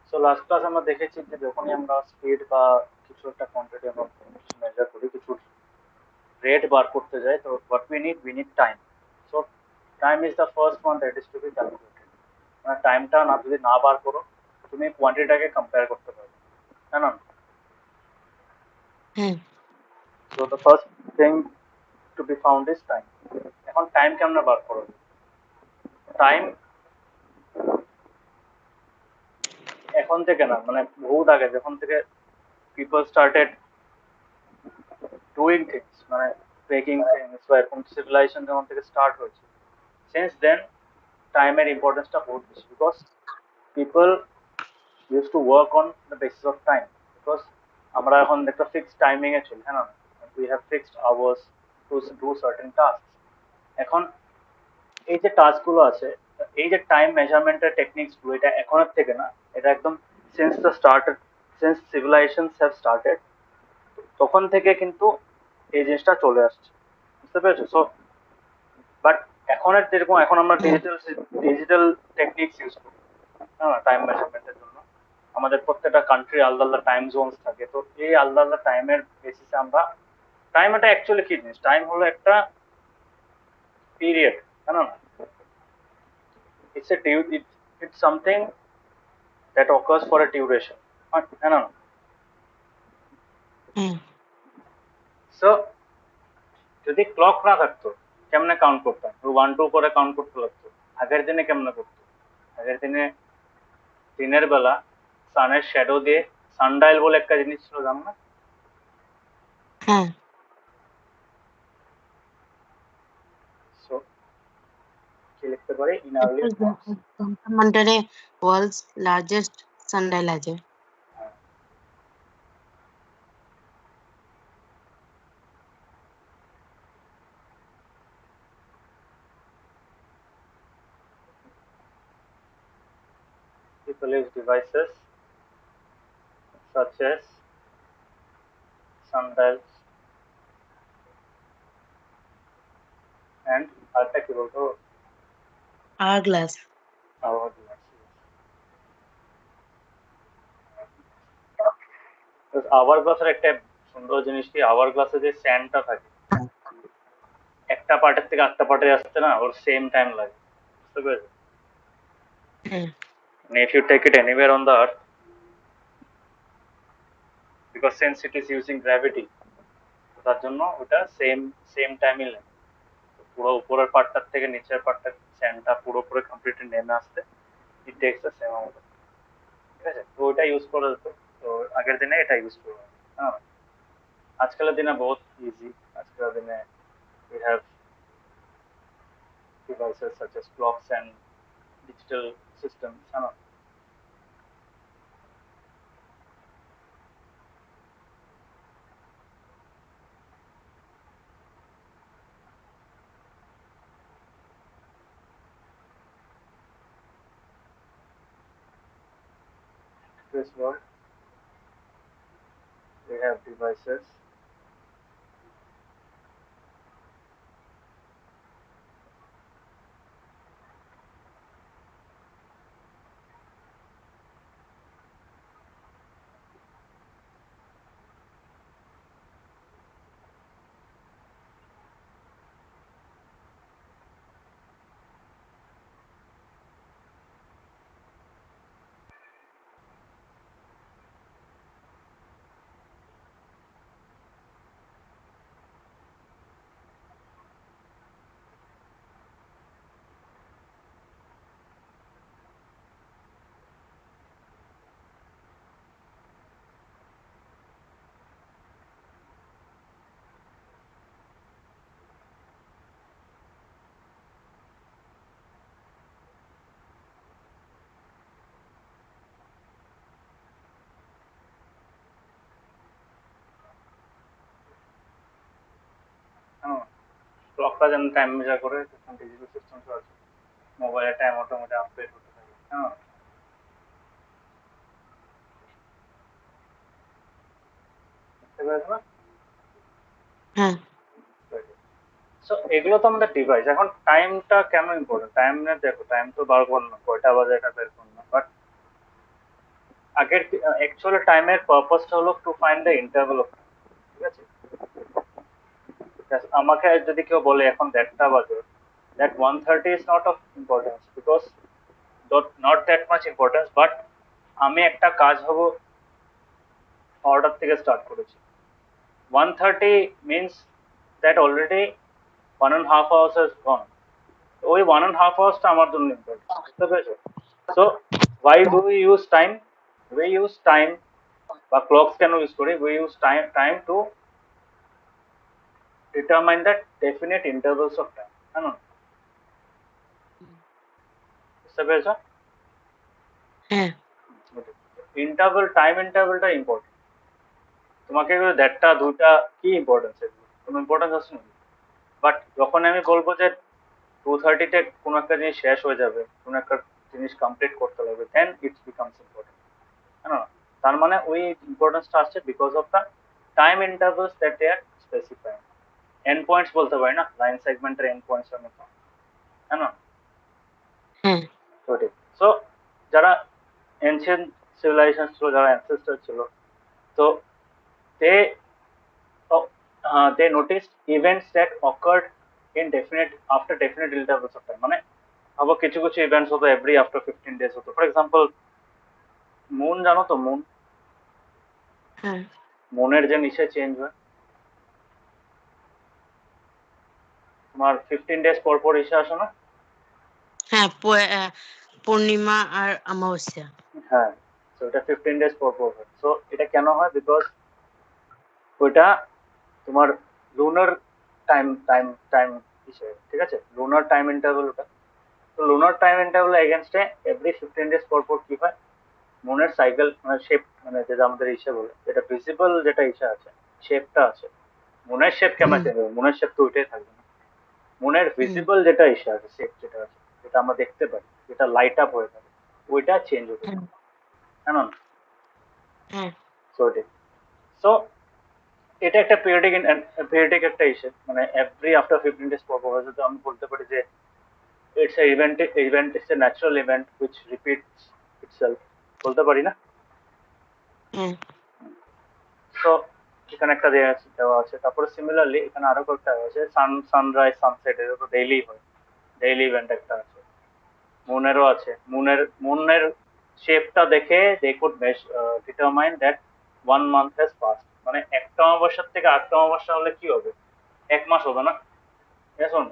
So last class আমরা দেখেছি যে যখনই আমরা স্পিড বা কিছু একটা কোয়ান্টিটি আমরা মেজার করি, কিছু রেট বার করতে যাই, তো what we need time. So time is the first one that is to be calculated. মানে টাইমটা না যদি না বার করো, তুমি কোয়ান্টিটিটাকে কম্পেয়ার করতে পারবে, তাই না? হ্যাঁ। So the first thing to be found is time. এখন টাইম কেমনে বার করো? টাইম এখন থেকে না, মানে বহুত আগে যখন থেকে পিপল স্টার্টেড ডুইং থিংস, মানে মেকিং থিংস বা এরকম সিভিলাইজেশন যখন থেকে স্টার্ট হয়েছে, সিন্স দেন টাইমের ইম্পর্টেন্সটা বহুত বেশি। Because people use to work on the basis of time. Because আমরা এখন একটা ফিক্সড টাইমিং এ চলি, হ্যাঁ না? We have fixed hours to do certain task. এখন এই যে টাস্ক গুলো আছে, এই যে টাইম মেজারমেন্টের টেকনিক্স গুলো, এটা এখনের থেকে না, এটা একদম since the started, since civilisations have started, তখন থেকে কিন্তু এই জিনিসটা চলে আসছে, বুঝতে পেরেছো? সো বাট এখনের যেরকম এখন আমরা হ্যাঁ। ডিজিটাল ডিজিটাল টেকনিক্স ইউজ করি, হ্যাঁ, টাইম মেজারমেন্টের জন্য। আমাদের প্রত্যেকটা কান্ট্রি আলাদা আলাদা টাইম জোনস থাকে, তো এই আলাদা আলাদা টাইমের বেসিসে আমরা, টাইম এটা অ্যাকচুয়ালি কি জিনিস? টাইম হলো একটা পিরিয়ড, তাই না? It's something that occurs for a duration, তাই না? হ্যাঁ। সো যদি ক্লক না থাকতো, কেমনে কাউন্ট করতাম? 1 2 করে কাউন্ট করতে লাগতো। আগের দিনে কেমনে করতো? আগের দিনে দিনের বেলা সানের শ্যাডো দিয়ে, সানডাইল বলে একটা জিনিস ছিল, জানো না? হ্যাঁ। সো কি লিখতে পারি? In earlier times Monterey world's largest sundial আছে। people use devices such as sundials and আরেকটা কি বলতো? আর গ্লাস। Hour glass. আওয়ার গ্লাসের একটা সুন্দর জিনিস কি, আওয়ার গ্লাসে যে স্যান্ডটা থাকে, একটা পার্টের থেকে আরেকটা পার্টে আসতে না ওর সেম টাইম লাগে, বুঝতে পেরেছো? হ্যাঁ। মানে if you take it anywhere on the earth, because since it is using gravity, তার জন্য ওটা সেম সেম টাইমই লাগে। পুরো উপরের পার্টটার থেকে নিচের পার্টটা স্যান্ডটা পুরোপুরি কমপ্লিটলি নেমে আসতে it takes the same amount. ঠিক আছে, তো ওইটা ইউজ করা যেত। তো আগের দিনে এটা ইউজ করা হতো, হ্যাঁ। আজকালের দিনে বহুত ইজি। আজকালের দিনে we have devices such as clocks and digital systems, है ना? This world we have devices হ্যাঁ, ক্লকটা যেমন টাইম মেজার করে, তখন ডিজিটাল সিস্টেম আছে, মোবাইলের টাইম অটোমেটিক আপডেট হতে থাকে, হ্যাঁ। বুঝতে পেরেছো না? হ্যাঁ। সো এগুলো তো আমাদের ডিভাইস। এখন টাইমটা কেন ইম্পর্টেন্ট? টাইম দেখো, টাইম তো বার করো না, কয়টা বাজে এটা বের করো না, বাট আগের অ্যাকচুয়ালি টাইমের পারপাসটা হলো to find the interval of, ঠিক আছে? আমাকে যদি কেউ বলে এখন 1:30 বাজে, that 1:30 is not of importance because not that much importance, but আমি একটা কাজ হবো অর্ডার থেকে স্টার্ট করেছি। 1:30 means that already 1.5 hours has gone. ওই 1.5 hours টা আমার জন্য ইম্পর্টেন্ট, বুঝতে পেরেছো? So why do we use time? We use time বা ক্লকস কেন ইউজ করি? We use time to determine the definite intervals of time, হ্যাঁ না? বুঝতে পেরেছো? হ্যাঁ ইন্টারভাল, টাইম ইন্টারভালটা ইম্পর্টেন্ট। তোমাকে 1:30 2টা কি ইম্পর্টেন্স, এগুলো কোনো ইম্পর্টেন্স আছে না। বাট যখন আমি বলবো যে 2:30-তে কোনো একটা জিনিস শেষ হয়ে যাবে, কোনো একটা জিনিস কমপ্লিট করতে লাগবে, দেন ইটস বিকামস ইম্পর্টেন্ট, হ্যাঁ না? তার মানে ওই ইম্পর্টেন্সটা আসছে because of the time intervals that they are specifying. End points বলতে পারি না, লাইন সেগমেন্টের এন্ড পয়েন্টস এর মতো, হ্যাঁ না? হ্যাঁ ঠিক। সো যারা এনশিয়েন্ট সিভিলাইজেশন ছিল, যারা অ্যানসেস্টার ছিল, তো দে they noticed events that occurred in definite after definite intervals of time. মানে ভাবো কিছু কিছু ইভেন্টস হতো এভরি আফটার 15 days হতো। ফর এক্সাম্পল মুন, জানো তো মুন? হ্যাঁ মুনের যে নিচে চেঞ্জ হয়, তোমার 15 days পর পর এসে আসে না? হ্যাঁ পূর্ণিমা আর অমাবস্যা। হ্যাঁ, তো এটা 15 days পর পর হয়। সো এটা কেন হয়? বিকজ ওইটা তোমার লুনার টাইম টাইম টাইম হিসেবে, ঠিক আছে? লুনার টাইম ইন্টারভ্যাল ওটা। তো লুনার টাইম ইন্টারভ্যাল এগেনস্টে এভরি 15 days পর পর কি হয়, মুনের সাইকেল মানে শেপ, মানে যেটা আমাদের ইসে বলে, যেটা ভিজিবল যেটা ইসে আছে, শেপটা আছে। মুনের শেপ কেমন চেঞ্জ হবে? মুনের শেপ তো ওইটাই থাকবে না। মুনের ভিজিবল যেটা ইসে আছে, শেপ যেটা আছে, যেটা আমরা দেখতে পাই, যেটা লাইট আপ হয়ে থাকে, ওইটা চেঞ্জ হতে থাকে, হ্যাঁ না? হ্যাঁ সো সো এটা একটা পিরিয়ডিক একটা ইসে, মানে এভরি আফটার 15 days পর পর হয়। যদি আমি বলতে পারি যে it's a event it's a natural event which repeats itself, বলতে পারি না? হ্যাঁ তো এখানে একটা দেওয়া আছে। তারপরে সিমিলারলি এখানে আরো কয়েকটা আছে, সানরাইজ সানসেট, এটা তো ডেইলি হয়, ডেইলি ইভেন্ট একটা আছে। মুনেরও আছে, মুনের শেপটা দেখে they could determine that 1 month has pass. মানে একটা অমাবস্যার থেকে আটটা অমাবস্যা হলে কি হবে? 1 মাস হবে না? এখন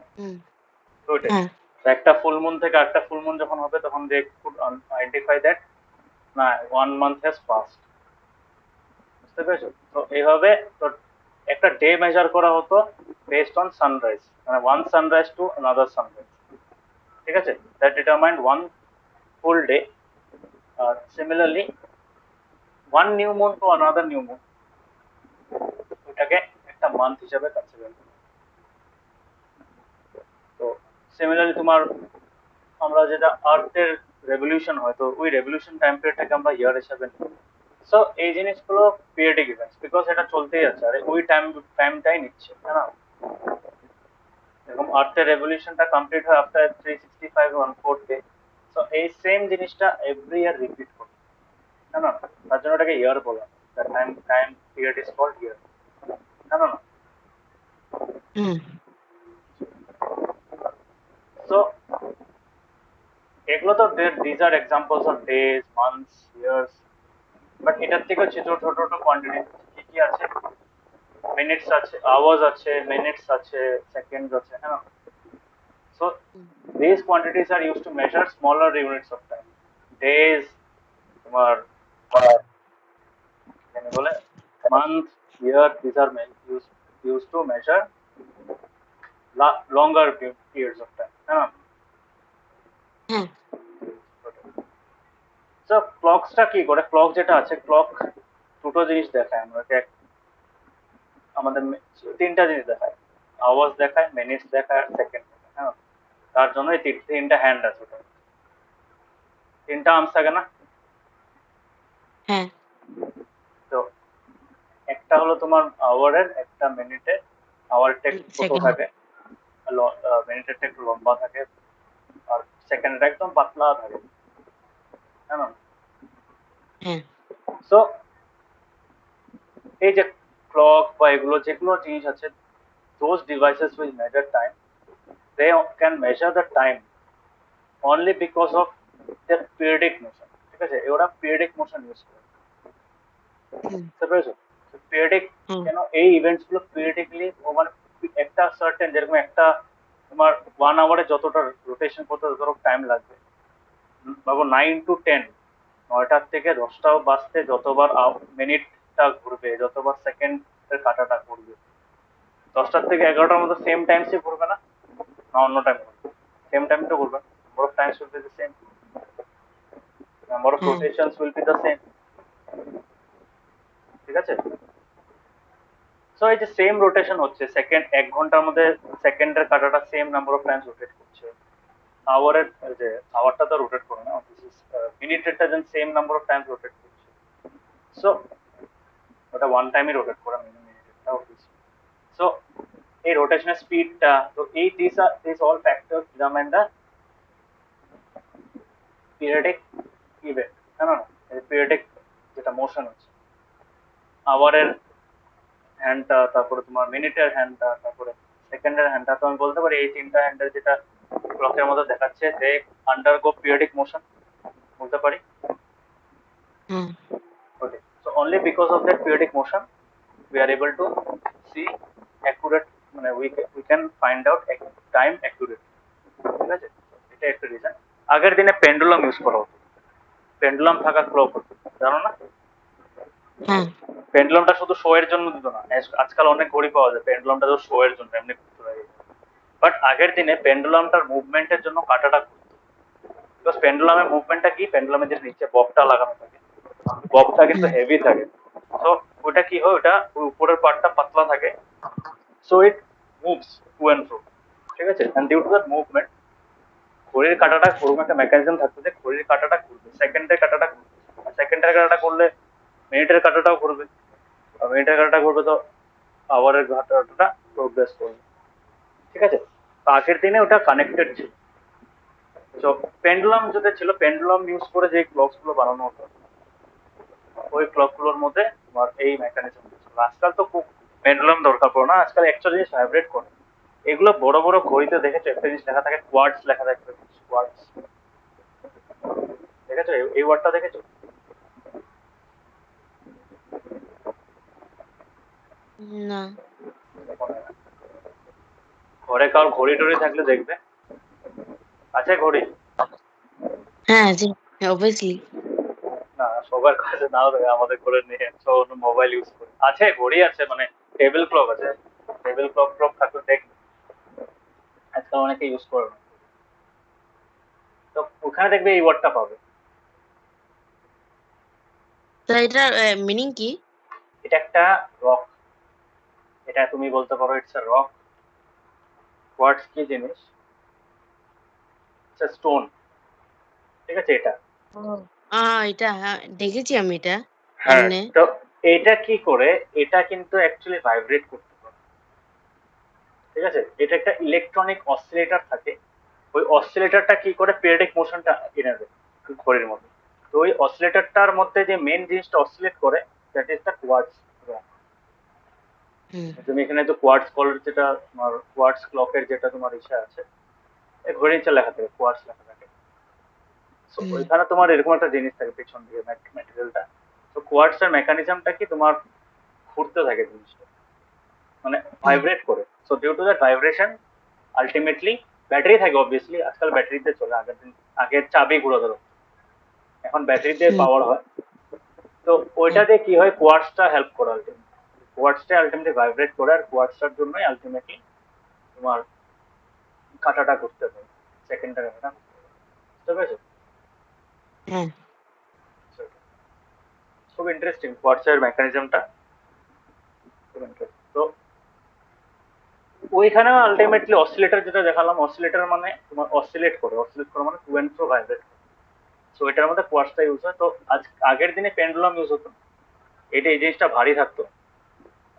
তো ওইটাই। হ্যাঁ তো একটা ফুল মুন থেকে আটটা ফুল মুন যখন হবে, তখন দে কুড আইডেন্টিফাই দ্যাট না 1 month হ্যাজ পাস। বুঝতে পেরেছো? তো এইভাবে তো একটা ডে মেজার করা হতো বেসড অন সানরাইজ, মানে one sunrise to another sunrise, ঠিক আছে? That determined one full day. Similarly one knew moon to another new moon, ওটাকে একটা মান্থ হিসাবে কনসিডার করা। তো সিমিলারলি তোমার আমরা যেটা আর্থের রেভলিউশন হয়, তো ওই রেভলিউশন টাইম পিরিয়ডটাকে আমরা ইয়ার হিসাবে নিই। সো এই জিনিসগুলো পিরিয়ডিক ইভেন্টস, বিকজ এটা চলতেই আছে, আর ওই টাইমটাই নিচ্ছে, তাই না? এরকম আর্থের রেভলিউশনটা কমপ্লিট হয় আফটার 365 ডে। তো এই সেম জিনিসটা এভরি ইয়ার রিপিট করবে, তাই না? তার জন্য ওটাকে ইয়ার বলা হয়। Time time period is called year, তাই না? সো এগুলো তো these are examples of days, months, years. But এটার থেকেও ছোট ছোট ছোট কোয়ান্টিটি কি কি আছে? মিনিটস আছে, আওয়ার্স আছে, মিনিটস আছে, সেকেন্ডস আছে, হ্যাঁ। So these quantities are used to measure smaller units of time. Days, তোমার মানে বলে month, year, these are used to measure longer periods of time, হ্যাঁ। হ্যাঁ So clocks টা কি করে? ক্লক যেটা আছে, ক্লক দুটো জিনিস দেখায় আমাদেরকে, আমাদের তিনটা জিনিস দেখায়, আওয়ার্স দেখায়, মিনিটস দেখায়, আর সেকেন্ড দেখায়, হ্যাঁ। তার জন্য এই তিনটা হ্যান্ড আছে, ওটা তিনটা আর্মস থাকে না? হ্যাঁ তো একটা হলো তোমার আওয়ারের, একটা মিনিটের। আওয়ারটা একটু ছোট সেকেন্ড থাকে, মিনিটেরটা একটু লম্বা থাকে, আর সেকেন্ডটা একদম পাতলা থাকে, হ্যাঁ না? হ্যাঁ সো এই যে ক্লক বা এগুলো যেগুলো জিনিস আছে, those devices will measure time. They can measure the time only because of their periodic motion. ঠিক আছে, ওরা periodic motion ইউজ করে, হুম, বুঝতে পেরেছো? পিরিয়ডিক, হুম, কেন এই ইভেন্টস গুলো পিরিয়ডিকলি মানে একটা সার্টেন, যেরকম একটা তোমার 1 আওয়ারে যতটা রোটেশন করতে ততটা টাইম লাগবে, ভাবো 9 to 10, 9টার থেকে 10টা বাজতে যতবার মিনিটটা ঘুরবে, যতবার সেকেন্ডের কাটাটা ঘুরবে, 10টার থেকে 11টার মধ্যে সেম টাইমসই ঘুরবে না, না অন্য টাইম ঘুরবে? সেম টাইম তো ঘুরবে, number of Times will be the same, number of হ্যাঁ, রোটেশনস উইল বি দ্য সেম। ঠিক আছে, সো এই যে সেম রোটেশন হচ্ছে, সেকেন্ড 1 ঘন্টার মধ্যে সেকেন্ডের কাঁটাটা same number of times rotate করছে, আওয়ারের যে আওয়ারটা তো রোটেট করে না, মিনিটেরটা যেন same number of times rotate করছে, সো ওটা ওয়ান টাইমই রোটেট করে মিনিটেরটা। সো এই রোটেশনের স্পিডটা, তো এই this all factor determine the periodic event, না না পিরিয়ডিক যেটা মোশন হচ্ছে, আওয়ারের হ্যান্ডটা, তারপরে তোমার মিনিটের হ্যান্ডটা, তারপরে সেকেন্ডের হ্যান্ডটা, তো আমি বলতে পারি এই তিনটা হ্যান্ডেল যেটা ক্লকের মধ্যে দেখাচ্ছে, দে আন্ডারগো পিরিয়ডিক মোশন, বলতে পারি। হুম, Okay, so only because of that periodic motion we are able to see accurate, মানে we can find out time accurate, ঠিক আছে, এটা একটা রিজন। আগের দিনে পেন্ডুলাম ইউজ করা হতো, পেন্ডুলাম থাকা ক্লক হতো, জানো না? হ্যাঁ, পেন্ডুলামটা শুধু শো এর জন্য দিত না, আজকাল অনেক ঘড়ি পাওয়া যায় পেন্ডুলামটা তো শো এর জন্য এমনি ঘুরতে লাগে, বাট আগের দিনে পেন্ডুলামটার মুভমেন্টের জন্য কাঁটাটা ঘুরতো, বিকজ পেন্ডুলামের মুভমেন্টটা কি, পেন্ডুলামের যে নিচে ববটা লাগানো থাকে, ববটা কিন্তু হুম, হেভি থাকে, তো ওটা কি হয়, ওটা উপরের পার্টটা পাতলা থাকে, so it moves to and fro, ঠিক আছে, and due to that movement ঘড়ির কাঁটাটা, ওরকম একটা মেকানিজম থাকতো যে ঘড়ির কাঁটাটা ঘুরবে, সেকেন্ডের কাঁটাটা ঘুরবে, সেকেন্ডের কাঁটাটা করলে মিনিটের কাঁটাটাও ঘুরবে, আর মিনিটের কাঁটাটা ঘুরবে তো আওয়ারের কাঁটাটা প্রোগ্রেস করবে, ঠিক আছে। তো আগের দিনে ওটা কানেক্টেড ছিল, তো পেন্ডুলাম যেটা ছিল, পেন্ডুলাম ইউজ করে যে ক্লকস গুলো বানানো হতো, ওই ক্লক গুলোর মধ্যে তোমার এই মেকানিজম ছিল। আজকাল তো পেন্ডুলাম দরকার পড়ে না, আজকাল একটা জিনিস ভাইব্রেট করে, এগুলো বড় বড় ঘড়িতে দেখেছো একটা জিনিস লেখা থাকে, কোয়ার্টস লেখা থাকে, কোয়ার্টস, দেখেছো এই ওয়ার্ডটা দেখেছো? না, ঘরে কার ঘড়ি টড়ি থাকলে দেখবে, আছে ঘড়ি? হ্যাঁ, জি, অবভিয়াসলি। না সবার কাছে নাও থাকে, আমাদের ঘরে নিয়ে সব মোবাইল ইউজ করে, আছে ঘড়ি আছে, মানে টেবিল ক্লক আছে, টেবিল ক্লক ক্লক থাকলে দেখবে, আজকাল অনেকে ইউজ করে না, তো ওখানে দেখবে এই ওয়ার্ডটা পাবে। তো এটার মিনিং কি? এটা একটা রক, এটা তুমি বলতে পারো ইটস আ রক। কোয়ার্টস কি জিনিস? ইটস আ স্টোন, ঠিক আছে এটা। ও। এটা হ্যাঁ, দেখেছি আমি এটা হ্যাঁ, সামনে। তো এটা কি করে, এটা কিন্তু অ্যাকচুয়ালি ভাইব্রেট করতে পারে, ঠিক আছে, এটা একটা ইলেকট্রনিক অসিলেটর থাকে, ওই অসিলেটরটা কি করে পিরিয়ডিক মোশনটা এনে দেয় ঘড়ির মধ্যে, তো ওই অসিলেটরটার মধ্যে যে মেন জিনিসটা অসিলেট করে, that is the quartz rock. হুম, তুমি এখানে তো কোয়ার্টজ কলার যেটা তোমার কোয়ার্টজ ক্লকের যেটা তোমার ইচ্ছা আছে, এই ঘড়ির নিচে লেখা থাকে কোয়ার্টজ লেখা থাকে, তো হুম, ওইখানে তোমার এরকম একটা জিনিস থাকে পেছন দিকে ম্যাটেরিয়ালটা, তো কোয়ার্টজ এর মেকানিজমটা কি, তোমার ঘুরতে থাকে জিনিসটা, মানে হুম, ভাইব্রেট করে, so due to that vibration ultimately battery থাকে, অবভিয়াসলি আজকাল ব্যাটারিতে চলে, আগের দিন আগের চাবি ঘুরে ধরো, এখন ব্যাটারি দিয়ে হুম, পাওয়ার হয়, তো ওইটা হুম, দিয়ে কি হয়, কোয়ার্টসটা হেল্প করে আলটিমেটলি, কোয়ার্টসটা আলটিমেটলি ভাইব্রেট করে, আর কোয়ার্টসটার জন্যই আলটিমেটলি তোমার কাঁটাটা ঘুরতে পারে, সেকেন্ডটা কাঁটাটা ঘুরতে পারে, বুঝতে পেরেছো? হ্যাঁ, খুব ইন্টারেস্টিং কোয়ার্টসের মেকানিজমটা, খুব ইন্টারেস্টিং। তো ওইখানে আলটিমেটলি অসিলেটর যেটা দেখালাম, অসিলেটর মানে তোমার অসিলেট করে মানে to and fro vibrate, so এটার মধ্যে কোয়ার্টসটা ইউজ হয়। তো আজ আগের দিনে পেন্ডুলাম ইউজ হতো, এটা এই জিনিসটা ভারী থাকতো,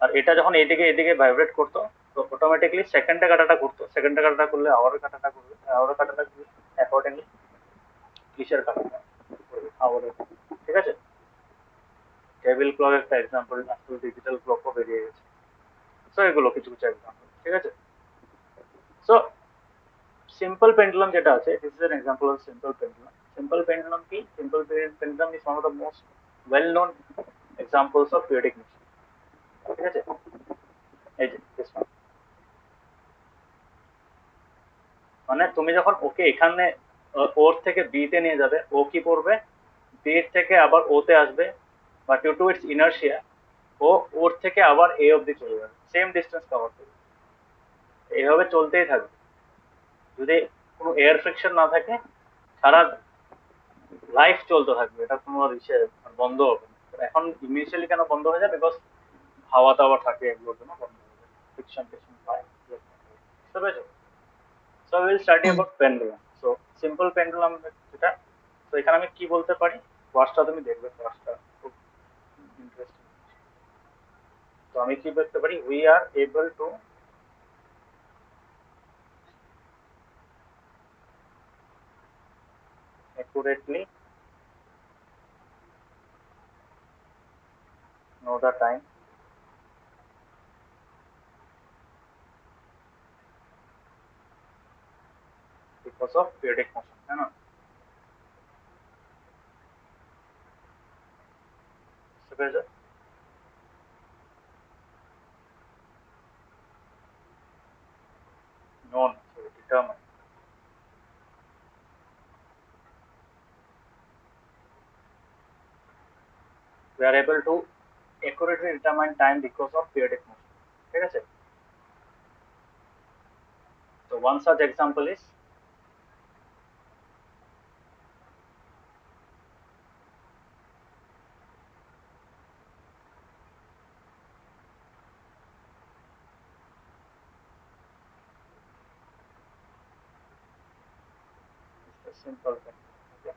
আর এটা যখন এদিকে এদিকে ভাইব্রেট করতো, তো অটোমেটিকলি সেকেন্ডে কাটাটা ঘুরতো, সেকেন্ডে কাটাটা করলে আওয়ারের কাটাটা ঘুরবে, আওয়ারের কাটাটা ঘুরবে অ্যাকর্ডিংলি কিসের কাটাটা ঘুরবে, আওয়ারের, ঠিক আছে। টেবিল ক্লক একটা এক্সাম্পল, আসলে ডিজিটাল ক্লকও বেরিয়ে গেছে। সো এগুলো কিছু কিছু এক্সাম্পল, ঠিক আছে। সো সিম্পল পেন্ডুলাম যেটা আছে, this is an example of simple pendulum. Simple pendulum কি? Simple pendulum is one of the most well known examples of periodic motion, ঠিক আছে। এই যে this one। মানে তুমি যখন ওকে এখানে ওর থেকে বি তে নিয়ে যাবে, ও কি করবে? বি থেকে আবার ও তে আসবে, বা ডিউ টু ইটস ইনার্শিয়া ও ওর থেকে আবার এ অবধি চলে যাবে, সেম ডিস্টেন্স কভার করবে। এইভাবে চলতেই থাকবে। যদি কোনো এয়ার ফ্রিকশন না থাকে, সারা লাইফ চলতে থাকবে, এটা কোনো ইসে বন্ধ হবে না। এখন ইনিশিয়ালি কেন বন্ধ হয়ে যায়? বিকজ হাওয়া টাওয়া থাকে, এগুলোর জন্য বন্ধ হয়ে যায়, ফ্রিকশন টিকশন পায়। বুঝতে পেরেছো? So will study hmm about pendulum. So simple pendulum যেটা, তো এখানে আমি কি বলতে পারি, ওয়ার্ডসটা তুমি দেখবে, ওয়ার্ডসটা খুব ইন্টারেস্টিং। তো আমি কি বলতে পারি? We are able to accurately know the time because of periodic motion, है ना? বুঝতে পেরেছো? known, so determine, we are able to accurately determine time because of periodic motion, ঠিক আছে। So one such example is the simple pendulum, okay?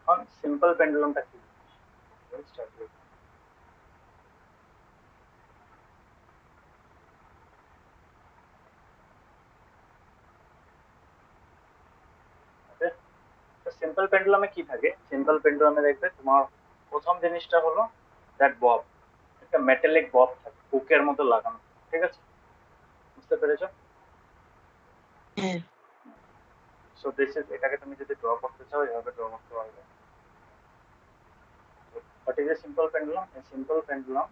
On simple pendulum টা কি? Let's start with, okay? তো simple পেন্ডুলামে কি থাকে? Simple পেন্ডুলামে দেখবে তোমার প্রথম জিনিসটা হলো দ্যাট বব, একটা মেটালিক বব থাকে হুকের মতো লাগানো, ঠিক আছে। বুঝতে পেরেছো? হ্যাঁ সো দিস ইজ, এটাকে তুমি যদি ড্র করতে চাও এভাবে ড্র করতে পারবে। What is a simple pendulum? A simple pendulum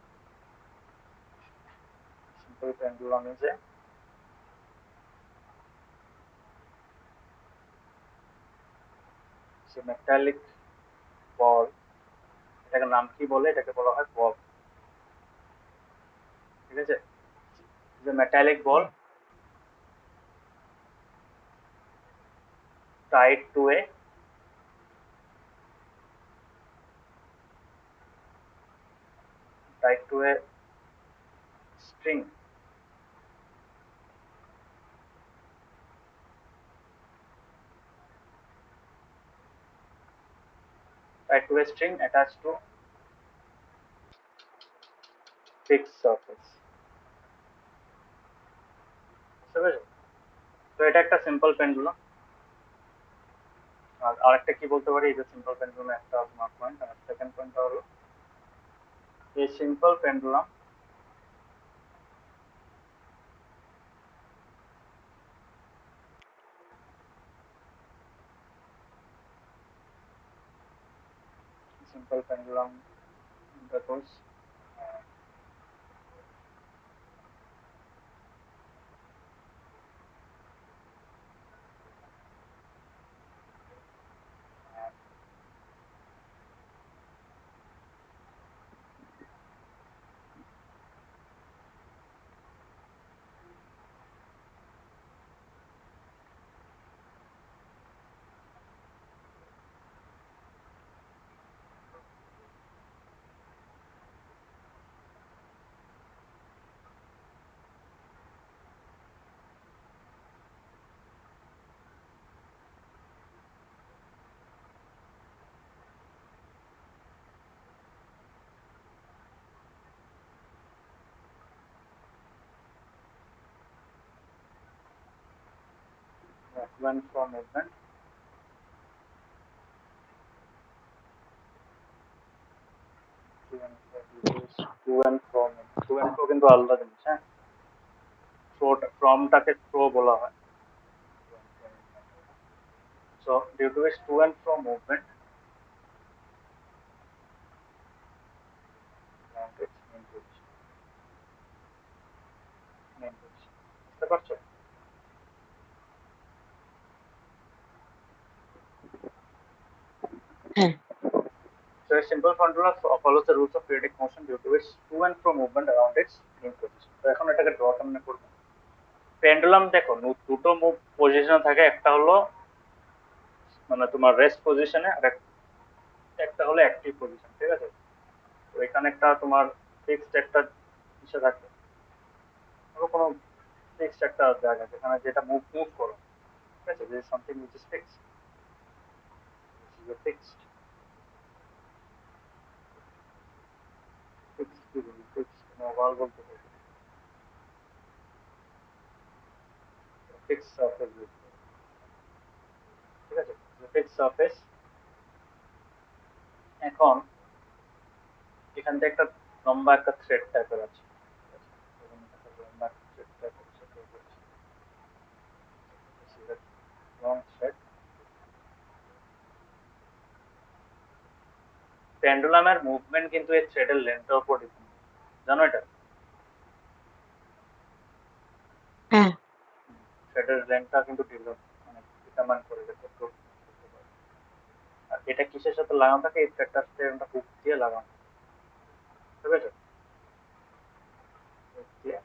is a metallic ball। এটাকে নাম কি বলে? এটাকে বলা হয় বব, ঠিক আছে। যে metallic ball tied to a tied to a string, tied to a string attached to fixed surface, বুঝতে পেরেছো? তো এটা একটা সিম্পল পেন্ডুলাম। আর আরেকটা কি বলতে পারি? এই যে সিম্পল পেন্ডুলাম একটা তোমার পয়েন্ট, আর সেকেন্ড পয়েন্টটা হলো এই simple pendulum simple pendulum undergoes went from movement to and fro কিন্তু আলাদা জিনিস, হ্যাঁ। ফ্রমটাকে থ্রো বলা হয়। So due to its to and fro movement and its main position, বুঝতে পারছো? হ্যাঁ, So a simple formula follows the rules of periodic motion due to its to and fro movement around its mean position. তো এখন এটাকে draw কেমনে করবো? Pendulum দেখো দুটো মুভ পজিশন থাকে, একটা হলো মানে তোমার রেস্ট পজিশনে, আর একটা হলো অ্যাক্টিভ পজিশন, ঠিক আছে? তো এখানে একটা তোমার ফিক্সড একটা ইসে থাকে, কোনো ফিক্সড একটা জায়গা যেখানে যেটা মুভ মুভ করো, ঠিক আছে? This is something which is fixed, this is fixed over বলতে পারি, ফিক্সড সারফেস, ঠিক আছে? Fixed surface. এখন এখান থেকে একটা লম্বা একটা থ্রেড টাইপের আছে, লম্বা থ্রেড টাইপের লং থ্রেড। পেন্ডুলামের মুভমেন্ট কিন্তু এই থ্রেডের লেন্থের উপর ডিপেন্ড, জানো এটা? হ্যাঁ, থ্রেডের লেন্থটা কিন্তু মানে ডিটারমাইন করে যে কত করতে পারে। আর এটা কিসের সাথে লাগানো থাকে? এই থ্রেডটার সাথে একটা হুক দিয়ে লাগানো, ঠিক আছে? হুক দিয়ে,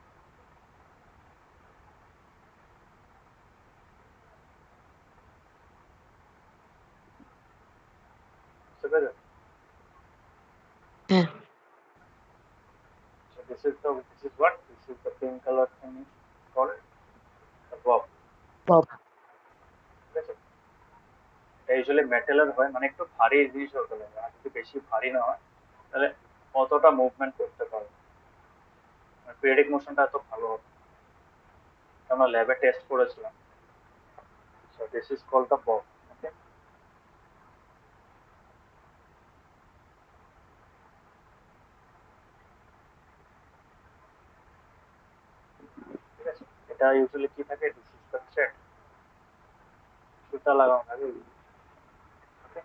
ঠিক আছে? হ্যাঁ, So this is what this is the pink color thing is called the bob, Bob, ঠিক আছে? এটা ইউজুয়ালি মেটালের হয়, মানে একটু ভারী জিনিস হতে লাগে, আর যদি বেশি ভারী না হয় তাহলে অতটা মুভমেন্ট করতে পারবে, পিরিয়ডিক মোশনটা এত ভালো হবে। আমরা ল্যাবে টেস্ট করেছিলাম। So this is called the bob, okay? ঠিক আছে, এটা ইউজুয়ালি কি থাকে? দিস ইজ দ্য থ্রেড, সুতা লাগানো থাকে, ওকে?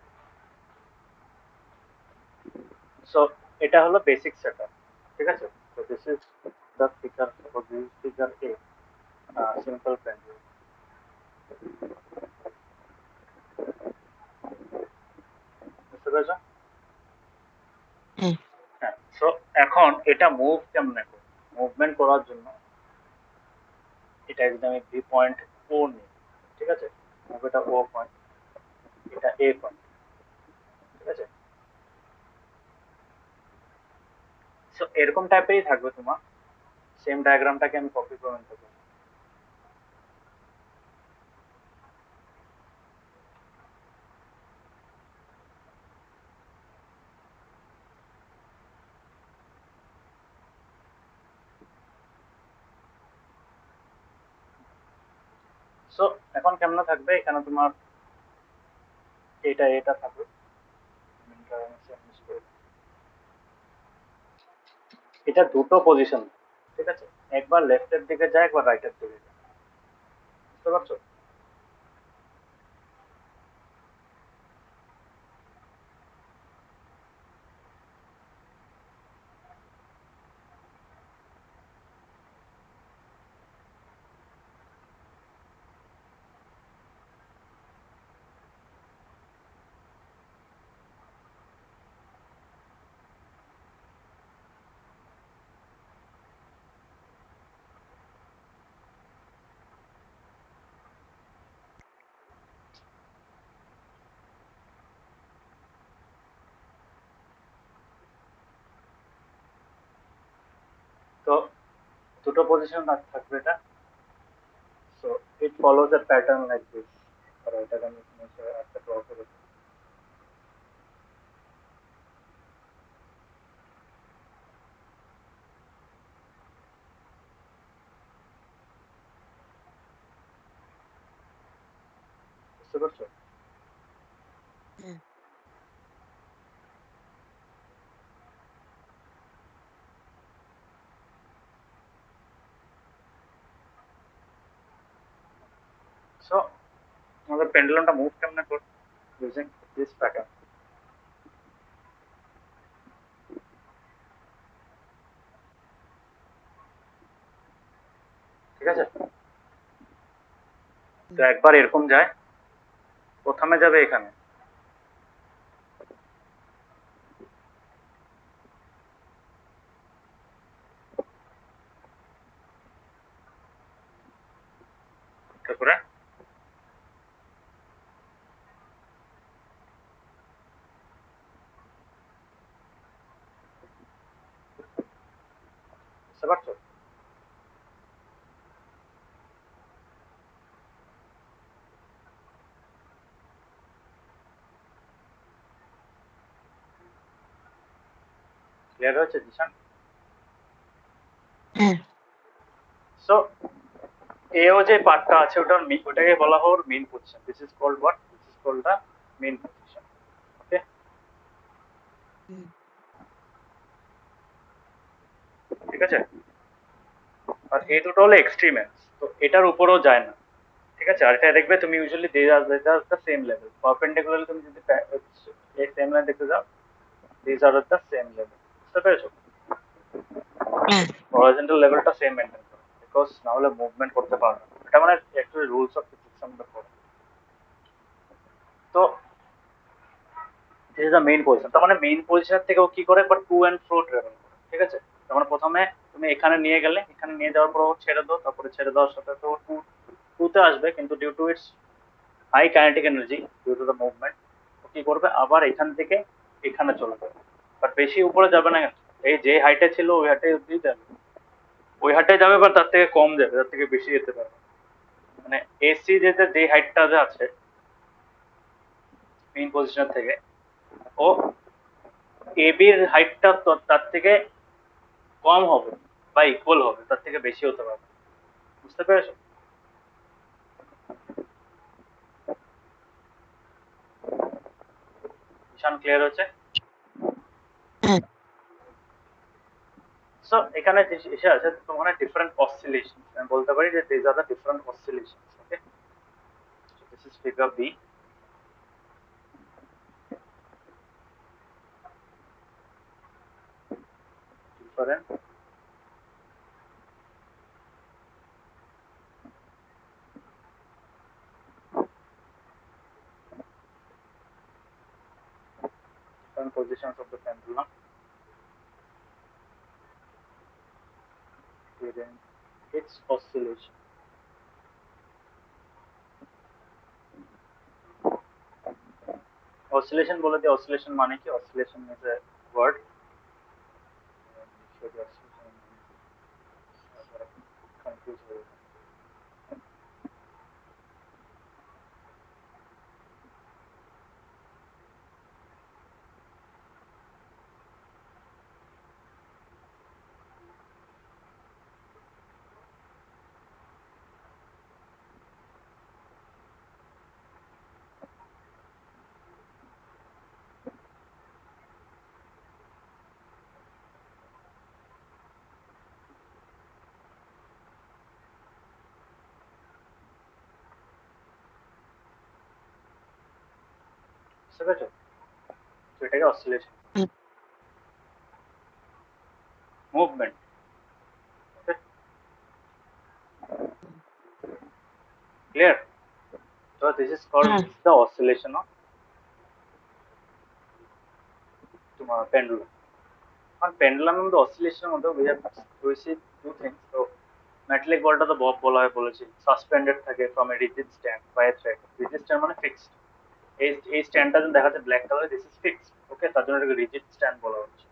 সো এটা হলো বেসিক সেটআপ, ঠিক আছে? তো this is the figure, suppose this figure A, simple pendulum, বুঝতে পেরেছো? হ্যাঁ, হ্যাঁ। সো এখন এটা মুভ কেমনে করবে? মুভমেন্ট করার জন্য এটা একদমই বি পয়েন্ট ও নেই, ঠিক আছে? এটা ও পয়েন্ট, এটা এ পয়েন্ট, ঠিক আছে? সো এরকম টাইপেরই থাকবে তোমার, সেম ডায়াগ্রামটাকে আমি কপি করে নিতে পারি। সো এখন কেমন থাকবে? এখানে তোমার এটা থাকবে, এটা দুটো পজিশন, ঠিক আছে? একবার লেফটের দিকে যায়, একবার রাইটের দিকে যায়, বুঝতে পারছো? তো দুটো পজিশন থাকবে এটা। So it follows a pattern like this. আর এটাকে আমি একটা ড্র করে দিই, বুঝতে পারছো? হ্যাঁ, আমাদের পেন্ডুলামটা মুভ কেমনে করব ইউজিং দিস প্যাটার্ন। ঠিক আছে, তো একবার এরকম যায়, প্রথমে যাবে এখানে, তারপরে বুঝতে পারছো? ক্লিয়ার হয়েছে জিশান? হ্যাঁ সো এও যে পার্টটা আছে ওটাকে বলা হয় main position. This is called what? This is called the main position. Okay, হুম, ঠিক আছে। আর এই দুটো হলো এক্সট্রিমেন্স, তো এটার উপরেও যায় না। ঠিক আছে, আর এটা দেখবে তুমি usually they are the same level. Perpendicularly তুমি যদি এই সেম লাইন দেখতে যাও, this are the same level. বুঝতে পেরেছো? হ্যাঁ হরিজন্টাল লেভেলটা সেম মেনটেন করো, বিকজ না হলে মুভমেন্ট করতে পারবে না। এটা মানে অ্যাকচুয়ালি রুলস অফ ফিজিক্স আমরা পড়ি। তো this is the main position. তার মানে মেইন পজিশন থেকেও কি করে, but to and fro travel করে। ঠিক আছে, তার মানে প্রথমে তুমি এখানে নিয়ে গেলে, এখানে নিয়ে যাওয়ার পর ও ছেড়ে দাও, তারপরে ছেড়ে দেওয়ার সাথে তো টু টুতে আসবে, কিন্তু due to its high kinetic energy, due to the movement, ও কি করবে আবার এখান থেকে এখানে চলে যাবে। বাট বেশি উপরে যাবে না, এই যে হাইটে ছিল ওই হাইটে অব্দি যাবে, ওই হাইটে যাবে, বা তার থেকে কম যাবে, তার থেকে বেশি যেতে পারবে। মানে এসি যেতে যে হাইটটা যে আছে মেইন পজিশন থেকে, ও এবির হাইটটা তার থেকে কম হবে বা ইকুয়াল হবে, তার থেকে বেশি হতে পারবে। বুঝতে পেরেছো? নিশান ক্লিয়ার হচ্ছে? হ্যাঁ সো এখানে যে এসে আছে তোমার ডিফারেন্ট অসিলেশন, আমি বলতে পারি যে this are the different oscillation. Okay, this is figure B. Different different positions of the pendulum during its oscillation. Oscillation বলে যে oscillation মানে কি? Oscillation is a word. Confuse হয়ে যাবে। বুঝতে পেরেছো? তো এটাকে oscillation, hmm, movement. Okay, clear? So this is called, হ্যাঁ this is the oscillation of তোমার pendulum. আর pendulum and the oscillation মধ্যে we see two things. তো মেটালিক বলটা তো বলা হয় বলেছি সাসপেন্ডেড থাকে from a rigid stand by a thread. Rigid stand মানে ফিক্সড। এই স্ট্যান্ডটা যেন দেখা যায় black colour, this is fixed. Okay, তার জন্য এটাকে রিজিড স্ট্যান্ড বলা হচ্ছে।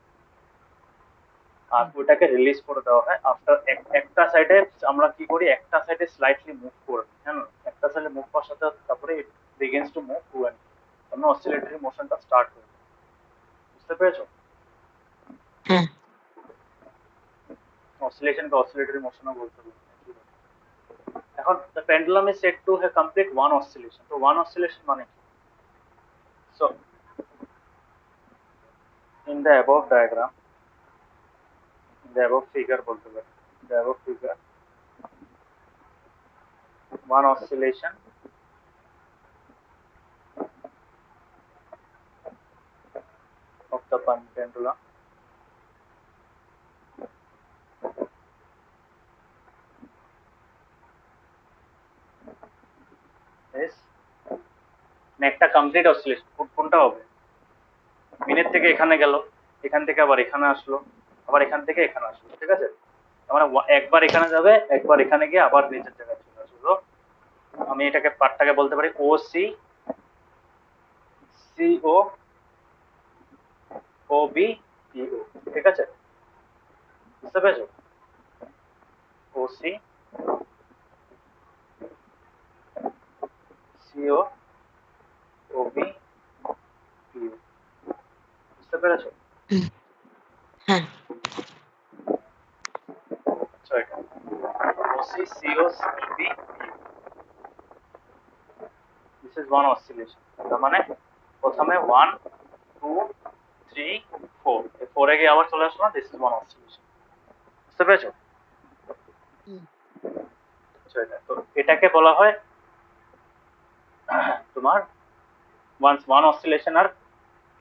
আর ওটাকে রিলিজ করে দেওয়া হয় আফটার একটা সাইডে, আমরা কি করি একটা সাইডে স্লাইটলি মুভ করে নিই, হ্যাঁ, একটা সাইডে মুভ করার সাথে তারপরে it begins to move to and, তখন অসিলেটরি মোশনটা স্টার্ট হয়ে যায়। বুঝতে পেরেছো? হ্যাঁ অসিলেশনকে অসিলেটরি মোশনও বলতে পারি। এখন the pendulum is said to have complete one oscillation. তো one oscillation মানে কি? So in the above diagram, in the above figure বলতে পারি, in the above figure, one oscillation pendulum is একটা কমপ্লিট অসিলেশন। কোনটা হবে? মিনিট থেকে এখানে গেল, এখান থেকে আবার এখানে আসলো, আবার এখান থেকে এখানে আসলো, ঠিক আছে? মানে একবার এখানে যাবে, একবার এখানে গিয়ে আবার নিচের জায়গায় চলে আসলো। আমি এটাকে পার্টটাকে বলতে পারি O C, C O, O B, E O, ঠিক আছে? বুঝতে পেরেছো? O C, C O, O B, E O, বুঝতে পেরেছো? হ্যাঁ So এটা O C, C O, C B, E O, this is one oscillation. তার মানে প্রথমে 1 2 3 4, এই 4 এ গিয়ে আবার চলে আসলো না, দিস ইজ ওয়ান অসিলেশন। বুঝতে পেরেছো? তো এটাকে বলা হয় তোমার ওয়ান্স ওয়ান অসিলেশন। আর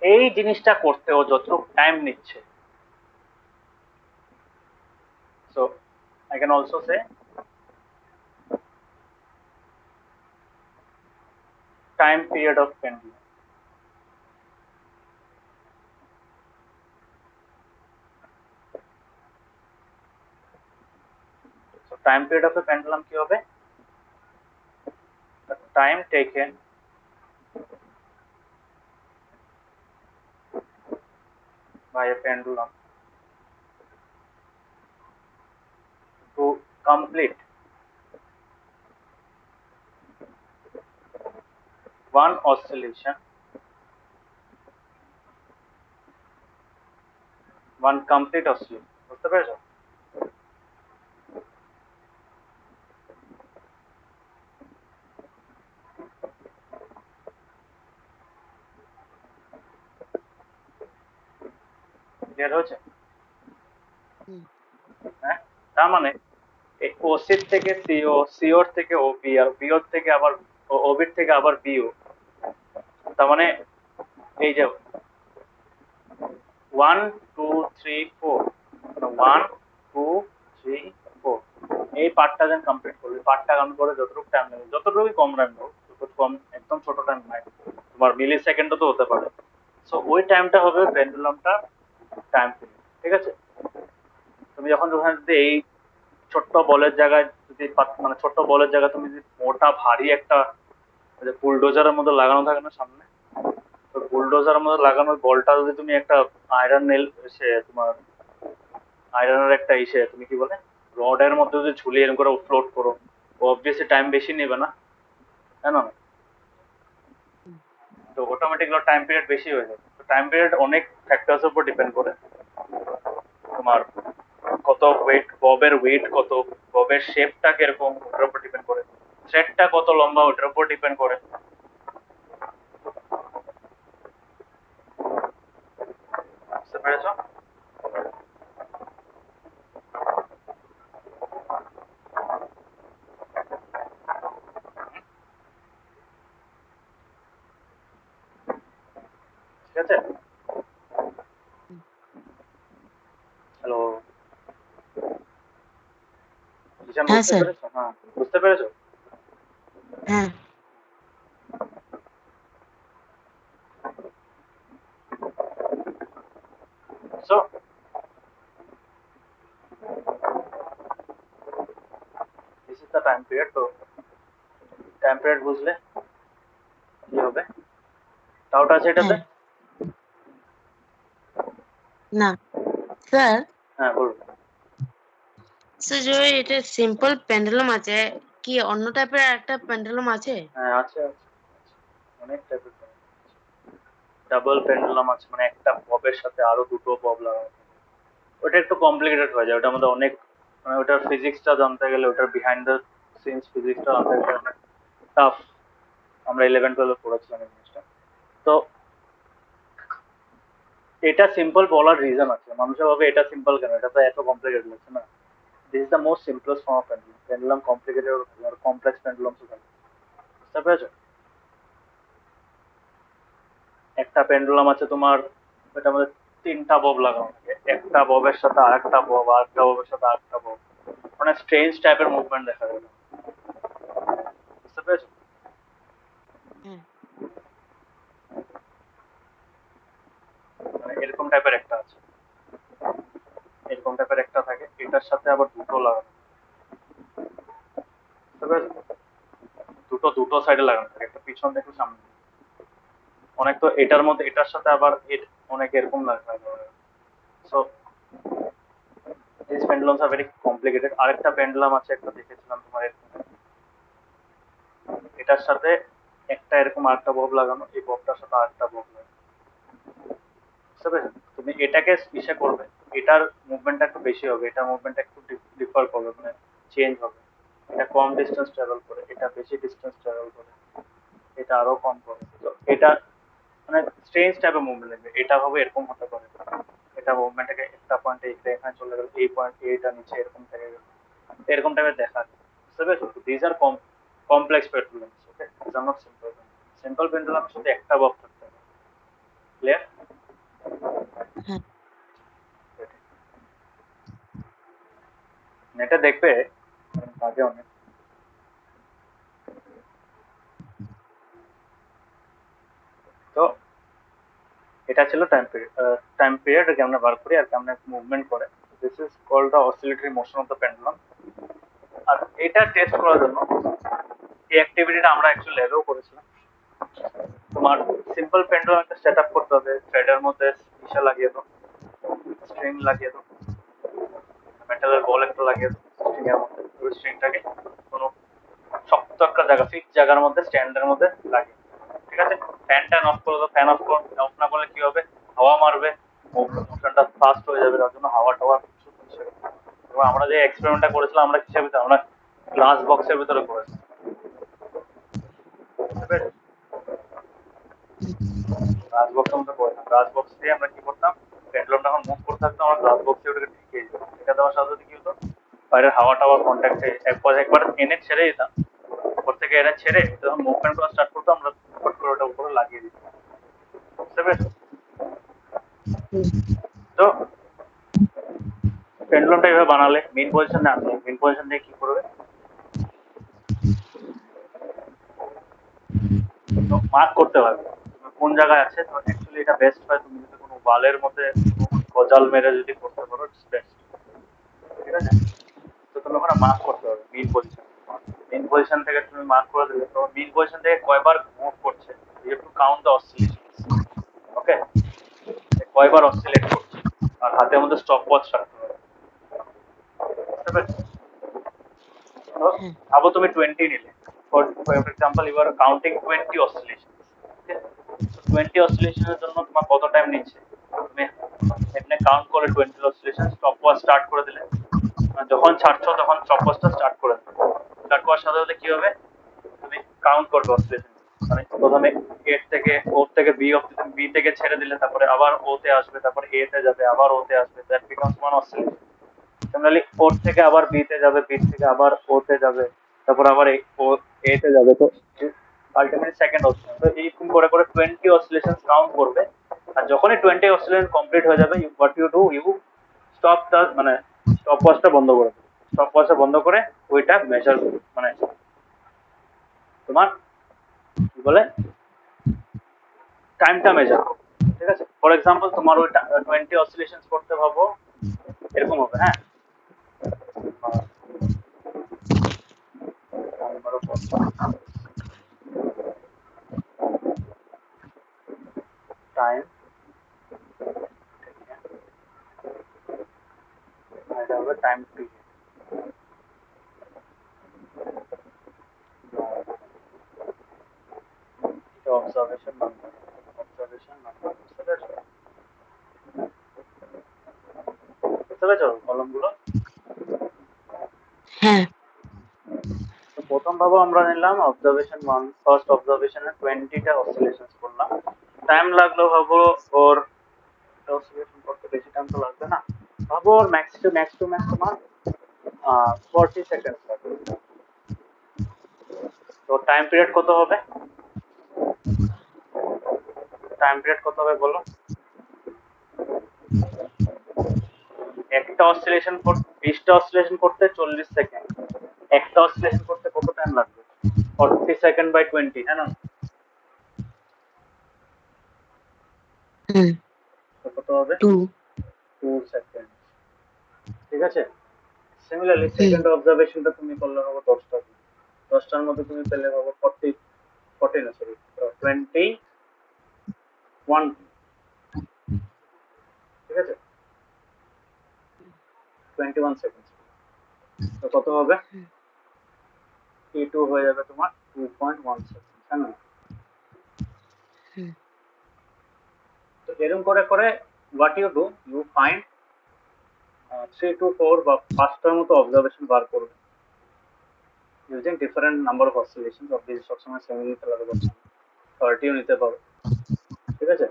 এই জিনিসটা করতে ও যতটুকু টাইম নিচ্ছে, so I can also say time period of pendulum. So time period of A pendulum কি হবে? The time taken by a pendulum to complete one oscillation, one complete oscillation. বুঝতে পেরেছো? Clear হয়েছে? হ্যাঁ, তার মানে এই ওসি থেকে সিও, সিওর থেকে ওবি, আর বিওর থেকে আবার ওবির থেকে আবার বিও। তার মানে এই যে 1 2 3 4, 1 2 3 4, এই পার্টটা যেন কমপ্লিট করবে। পার্টটা কমপ্লিট করে যতটুকু টাইম নেবে, যতটুকুই কম টাইম নেবে, যতটুকু কম, একদম ছোট টাইম নাই, তোমার মিলি সেকেন্ডও তো হতে পারে। সো ওই টাইমটা হবে পেন্ডুলামটা টাইম পিরিয়ড, ঠিক আছে? তুমি যখন যখন যদি এই ছোট্ট বলের জায়গায় যদি মানে ছোট্ট বলের জায়গায় তুমি যদি মোটা ভারী একটা বুলডোজারের মধ্যে লাগানো থাকে না সামনে, তো বুলডোজারের মধ্যে লাগানো বলটা যদি তুমি একটা আয়রন নেল, সে তোমার আয়রনের একটা ইসে তুমি কি বলে রডের মধ্যে যদি ঝুলিয়ে এরকম করে ফ্লোট করো, অবভিয়াসলি টাইম বেশি নেবে না, তাই না? তো অটোমেটিক টাইম পিরিয়ড বেশি হয়ে যাবে। তো টাইম পিরিয়ড অনেক ফ্যাক্টরস উপর ডিপেন্ড করে। তোমার কত ওয়েট, ববের ওয়েট কত, ববের শেপটা কিরকম ওটার উপর ডিপেন্ড করে, থ্রেডটা কত লম্বা ওটার উপর ডিপেন্ড করে। বুঝতে পেরেছো? ঠিক আছে? হ্যালো জিশান, হ্যাঁ বুঝতে স্যার পেরেছো? হ্যাঁ, বুঝতে পেরেছো? হ্যাঁ so this is the time period. তো টাইম পিরিয়ড বুঝলে কি হবে? ডাউট আছে এটাতে? হ্যাঁ না স্যার, হ্যাঁ বলুন। স্যার যে এটা সিম্পল পেন্ডুলাম আছে, কি অন্য টাইপের একটা পেন্ডুলাম আছে? হ্যাঁ আছে আছে, অনেক টাইপের ডাবল পেন্ডুলাম আছে, মানে একটা ববের সাথে আরো দুটো বব লাগানো থাকে। ওটা একটু কমপ্লিকেটেড হয়ে যায়, ওটার মধ্যে অনেক, মানে ওটার ফিজিক্সটা জানতে গেলে, ওটার বিহাইন্ড দ্য সিনস ফিজিক্সটা জানতে গেলে অনেক টাফ। আমরা 11 12 পড়েছিলাম এই জিনিসটা। তো এটা সিম্পল বলার রিজন আছে, মানুষের ভাবে এটা সিম্পল কেন, এটা তো এত কমপ্লিকেটেড লাগছে না। This is the most simplest form of pendulum. Pendulum complicated আর কমপ্লেক্স পেন্ডুলাম থাকে, বুঝতে পেরেছো? একটা পেন্ডুলাম আছে তোমার, ওটার মধ্যে তিনটা বব লাগানো থাকে, একটা ববের সাথে আরেকটা বব, আরেকটা ববের সাথে আরেকটা বব, মানে স্ট্রেঞ্জ টাইপের মুভমেন্ট দেখা যাবে, বুঝতে পেরেছো? হ্যাঁ মানে এরকম টাইপের একটা আছে, এরকম টাইপের একটা থাকে, এটার সাথে আবার দুটো লাগানো, বুঝতে পেরেছো? দুটো দুটো সাইডে লাগানো থাকে, একটা পিছন থেকে সামনে দিকে। অনেক তো এটার মধ্যে এটার সাথে আবার অনেক এরকম লাগানো। So this pendulums are very complicated. আরেকটা পেন্ডুলাম আছে, একটা দেখেছিলাম তোমার এটার সাথে একটা এরকম আরেকটা বব লাগানো, এই ববটার সাথে আরেকটা বব লাগানো, বুঝতে পেরেছো? তুমি এটাকে ইসে করবে, এটার মুভমেন্টটা একটু বেশি হবে, এটা মুভমেন্টটা একটু ডিফার করবে, মানে চেঞ্জ হবে। এটা কম ডিস্টেন্স ট্রাভেল করে, এটা বেশি ডিস্টেন্স ট্রাভেল করে, এটা আরো কম করে। তো এটা মানে স্ট্রেঞ্জ টাইপের মুভমেন্ট লাগবে, এটা হবে এরকম হতে পারে, এটা মুভমেন্টটাকে একটা পয়েন্টে এখানে চলে গেল, এই পয়েন্ট এইটা নিচে এরকম থেকে গেল, এরকম টাইপের দেখা যায়, বুঝতে পেরেছো? These are complex pendulums, okay, these are not simple. Simple পেন্ডুলামের সাথে একটা বব থাকতে হবে, ক্লিয়ার? হ্যাঁ নেটে দেখবে কাজে অনেক। তো এটা ছিল টাইম পিরিয়ড। টাইম পিরিয়ড কেমন বার করি আর কেমন মুভমেন্ট করে, this is called the oscillatory motion of the pendulum. আর এটা টেস্ট করার জন্য এই অ্যাক্টিভিটিটা আমরা অ্যাকচুয়ালি ল্যাবেও করেছিলাম। তোমার সিম্পল পেন্ডুলাম একটা সেট আপ করতে হবে, থ্রেডের মধ্যে ইসা লাগিয়ে দাও, স্ট্রিং লাগিয়ে দাও, মেটালের বল একটা লাগিয়ে দাও স্ট্রিং এর মধ্যে, ওই স্ট্রিংটাকে কোনো শক্ত একটা জায়গা, ফিক্স জায়গার মধ্যে, স্ট্যান্ডের মধ্যে লাগিয়ে, ঠিক আছে? ফ্যানটা অফ করে দাও, ফ্যান অফ না করলে কি হবে, হাওয়া মারবে, মোশনটা ফাস্ট হয়ে যাবে, তার জন্য হাওয়া টাওয়া কিছু হচ্ছে না। এবং আমরা যে এক্সপেরিমেন্টটা করেছিলাম, আমরা কিসের ভিতরে, আমরা গ্লাস বক্সের ভিতরে করেছিলাম, বুঝতে পেরেছো? গ্লাস বক্সের মধ্যে করেছিলাম, গ্লাস বক্স দিয়ে আমরা কি করতাম, পেন্ডুলামটা যখন মুভ করতে থাকতো, আমরা গ্লাস বক্সে ওটাকে ঠেকিয়ে দিতাম, ঠেকে দেওয়ার সাথে সাথে কি হতো, বাইরের হাওয়া টাওয়া কন্ট্যাক্টে একবার একবার এনে ছেড়ে দিতাম, উপর থেকে এনে ছেড়ে যখন মুভমেন্ট করা স্টার্ট করতো, আমরা ফট করে ওটা উপরে লাগিয়ে দিতাম, বুঝতে পেরেছো? তো পেন্ডুলামটা এইভাবে বানালে, মেইন পজিশনে আনলে, মেইন পজিশন দিয়ে কি করবে, তো মার্ক করতে পারবে তুমি কোন জায়গায় আছে। তো অ্যাকচুয়ালি এটা বেস্ট হয় তুমি যদি কোনো ওয়ালের মধ্যে গজাল মেরে যদি করতে পারো, ইটস বেস্ট, ঠিক আছে? তো তুমি ওখানে মার্ক করতে পারবে মেইন পজিশন, মেইন পজিশন থেকে তুমি মার্ক করে দিলে, তো মেইন পজিশন থেকে কয়বার মুভ করছে, you have to count the oscillation, okay, কয়বার অসিলেট করছে, আর হাতের মধ্যে স্টপ ওয়াচ রাখতে হবে, বুঝতে পেরেছো? তো হ্যাঁ ভাবো তুমি 20 নিলে, for example you are counting 20 oscillation, okay, তো 20 অসিলেশনের জন্য তোমার কত টাইম নিচ্ছে, তুমি এখানে কাউন্ট করে 20 অসিলেশন স্টপ ওয়াচ স্টার্ট করে দিলে, যখন ছাড়ছো তখন স্টপ ওয়াচটা স্টার্ট করে দিলে, স্টার্ট করার সাথে সাথে কি হবে, তুমি কাউন্ট করবে অসিলেশন, মানে প্রথমে ও থেকে বি অব্দি, তুমি বি থেকে ছেড়ে দিলে, তারপরে আবার ও তে আসবে, তারপরে এ তে যাবে, আবার ও তে আসবে, that becomes one oscillation. Similarly ওর থেকে আবার বি তে যাবে, বি থেকে আবার ও তে যাবে, তারপর আবার ও এ তে যাবে, তো আলটিমেটলি সেকেন্ড অসিলেশন। তো এইরকম করে করে 20 অসিলেশন কাউন্ট করবে, আর যখনই 20 অসিলেশন কমপ্লিট হয়ে যাবে, what you do, you stop the, মানে স্টপ ওয়াচটা বন্ধ করে দেবে, স্টপ ওয়াচটা বন্ধ করে ওইটা মেজার, মানে তোমার কি বলে, টাইমটা মেজার করবে, ঠিক আছে? ফর এক্সাম্পল তোমার ওই 20 অসিলেশন করতে ভাবো এরকম হবে, হ্যাঁ, টাইম, এটা হবে টাইম পিরিয়ড, এটা অবজারভেশন নাম্বার, অবজারভেশন নাম্বার, বুঝতে পেরেছো? বুঝতে পেরেছো কলমগুলো? হ্যাঁ তো প্রথম ভাবে আমরা নিলাম অবজারভেশন ওয়ান, ফার্স্ট অবজারভেশনে 20টা অসিলেশন করলাম, টাইম লাগলো ভাবো ওর, অসিলেশন করতে বেশি টাইম তো লাগবে না, ভাবো ওর ম্যাক্স টু ম্যাক্স তোমার 40 সেকেন্ড লাগবে। তো টাইম পিরিয়ড কত হবে, টাইম পিরিয়ড কত হবে বলো? একটা অসিলেশন 20টা অসিলেশন করতে 40 সেকেন্ড, একটা অসিলেশন করতে কত টাইম লাগবে? 40 সেকেন্ড বাই 20, হ্যাঁ না? তো কত হবে? 2 সেকেন্ড। ঠিক আছে, সিমিলারলি সেকেন্ড অবজারভেশনটা তুমি করলে হবে 10টা, 10টার মধ্যে তুমি পেলে হবে 40 না সরি 21, ঠিক আছে, 21 সেকেন্ড। তো কত হবে? T2 হয়ে যাবে তোমার 2.1 সেকেন্ড, হ্যাঁ না? তো এরকম করে করে what you do, you find 3 to 4 বা 5টার মতো অবজারভেশন বার করবে using different number of oscillations of these সবসময় সেমি নিতে লাগবে, 30ও নিতে পারো, ঠিক আছে?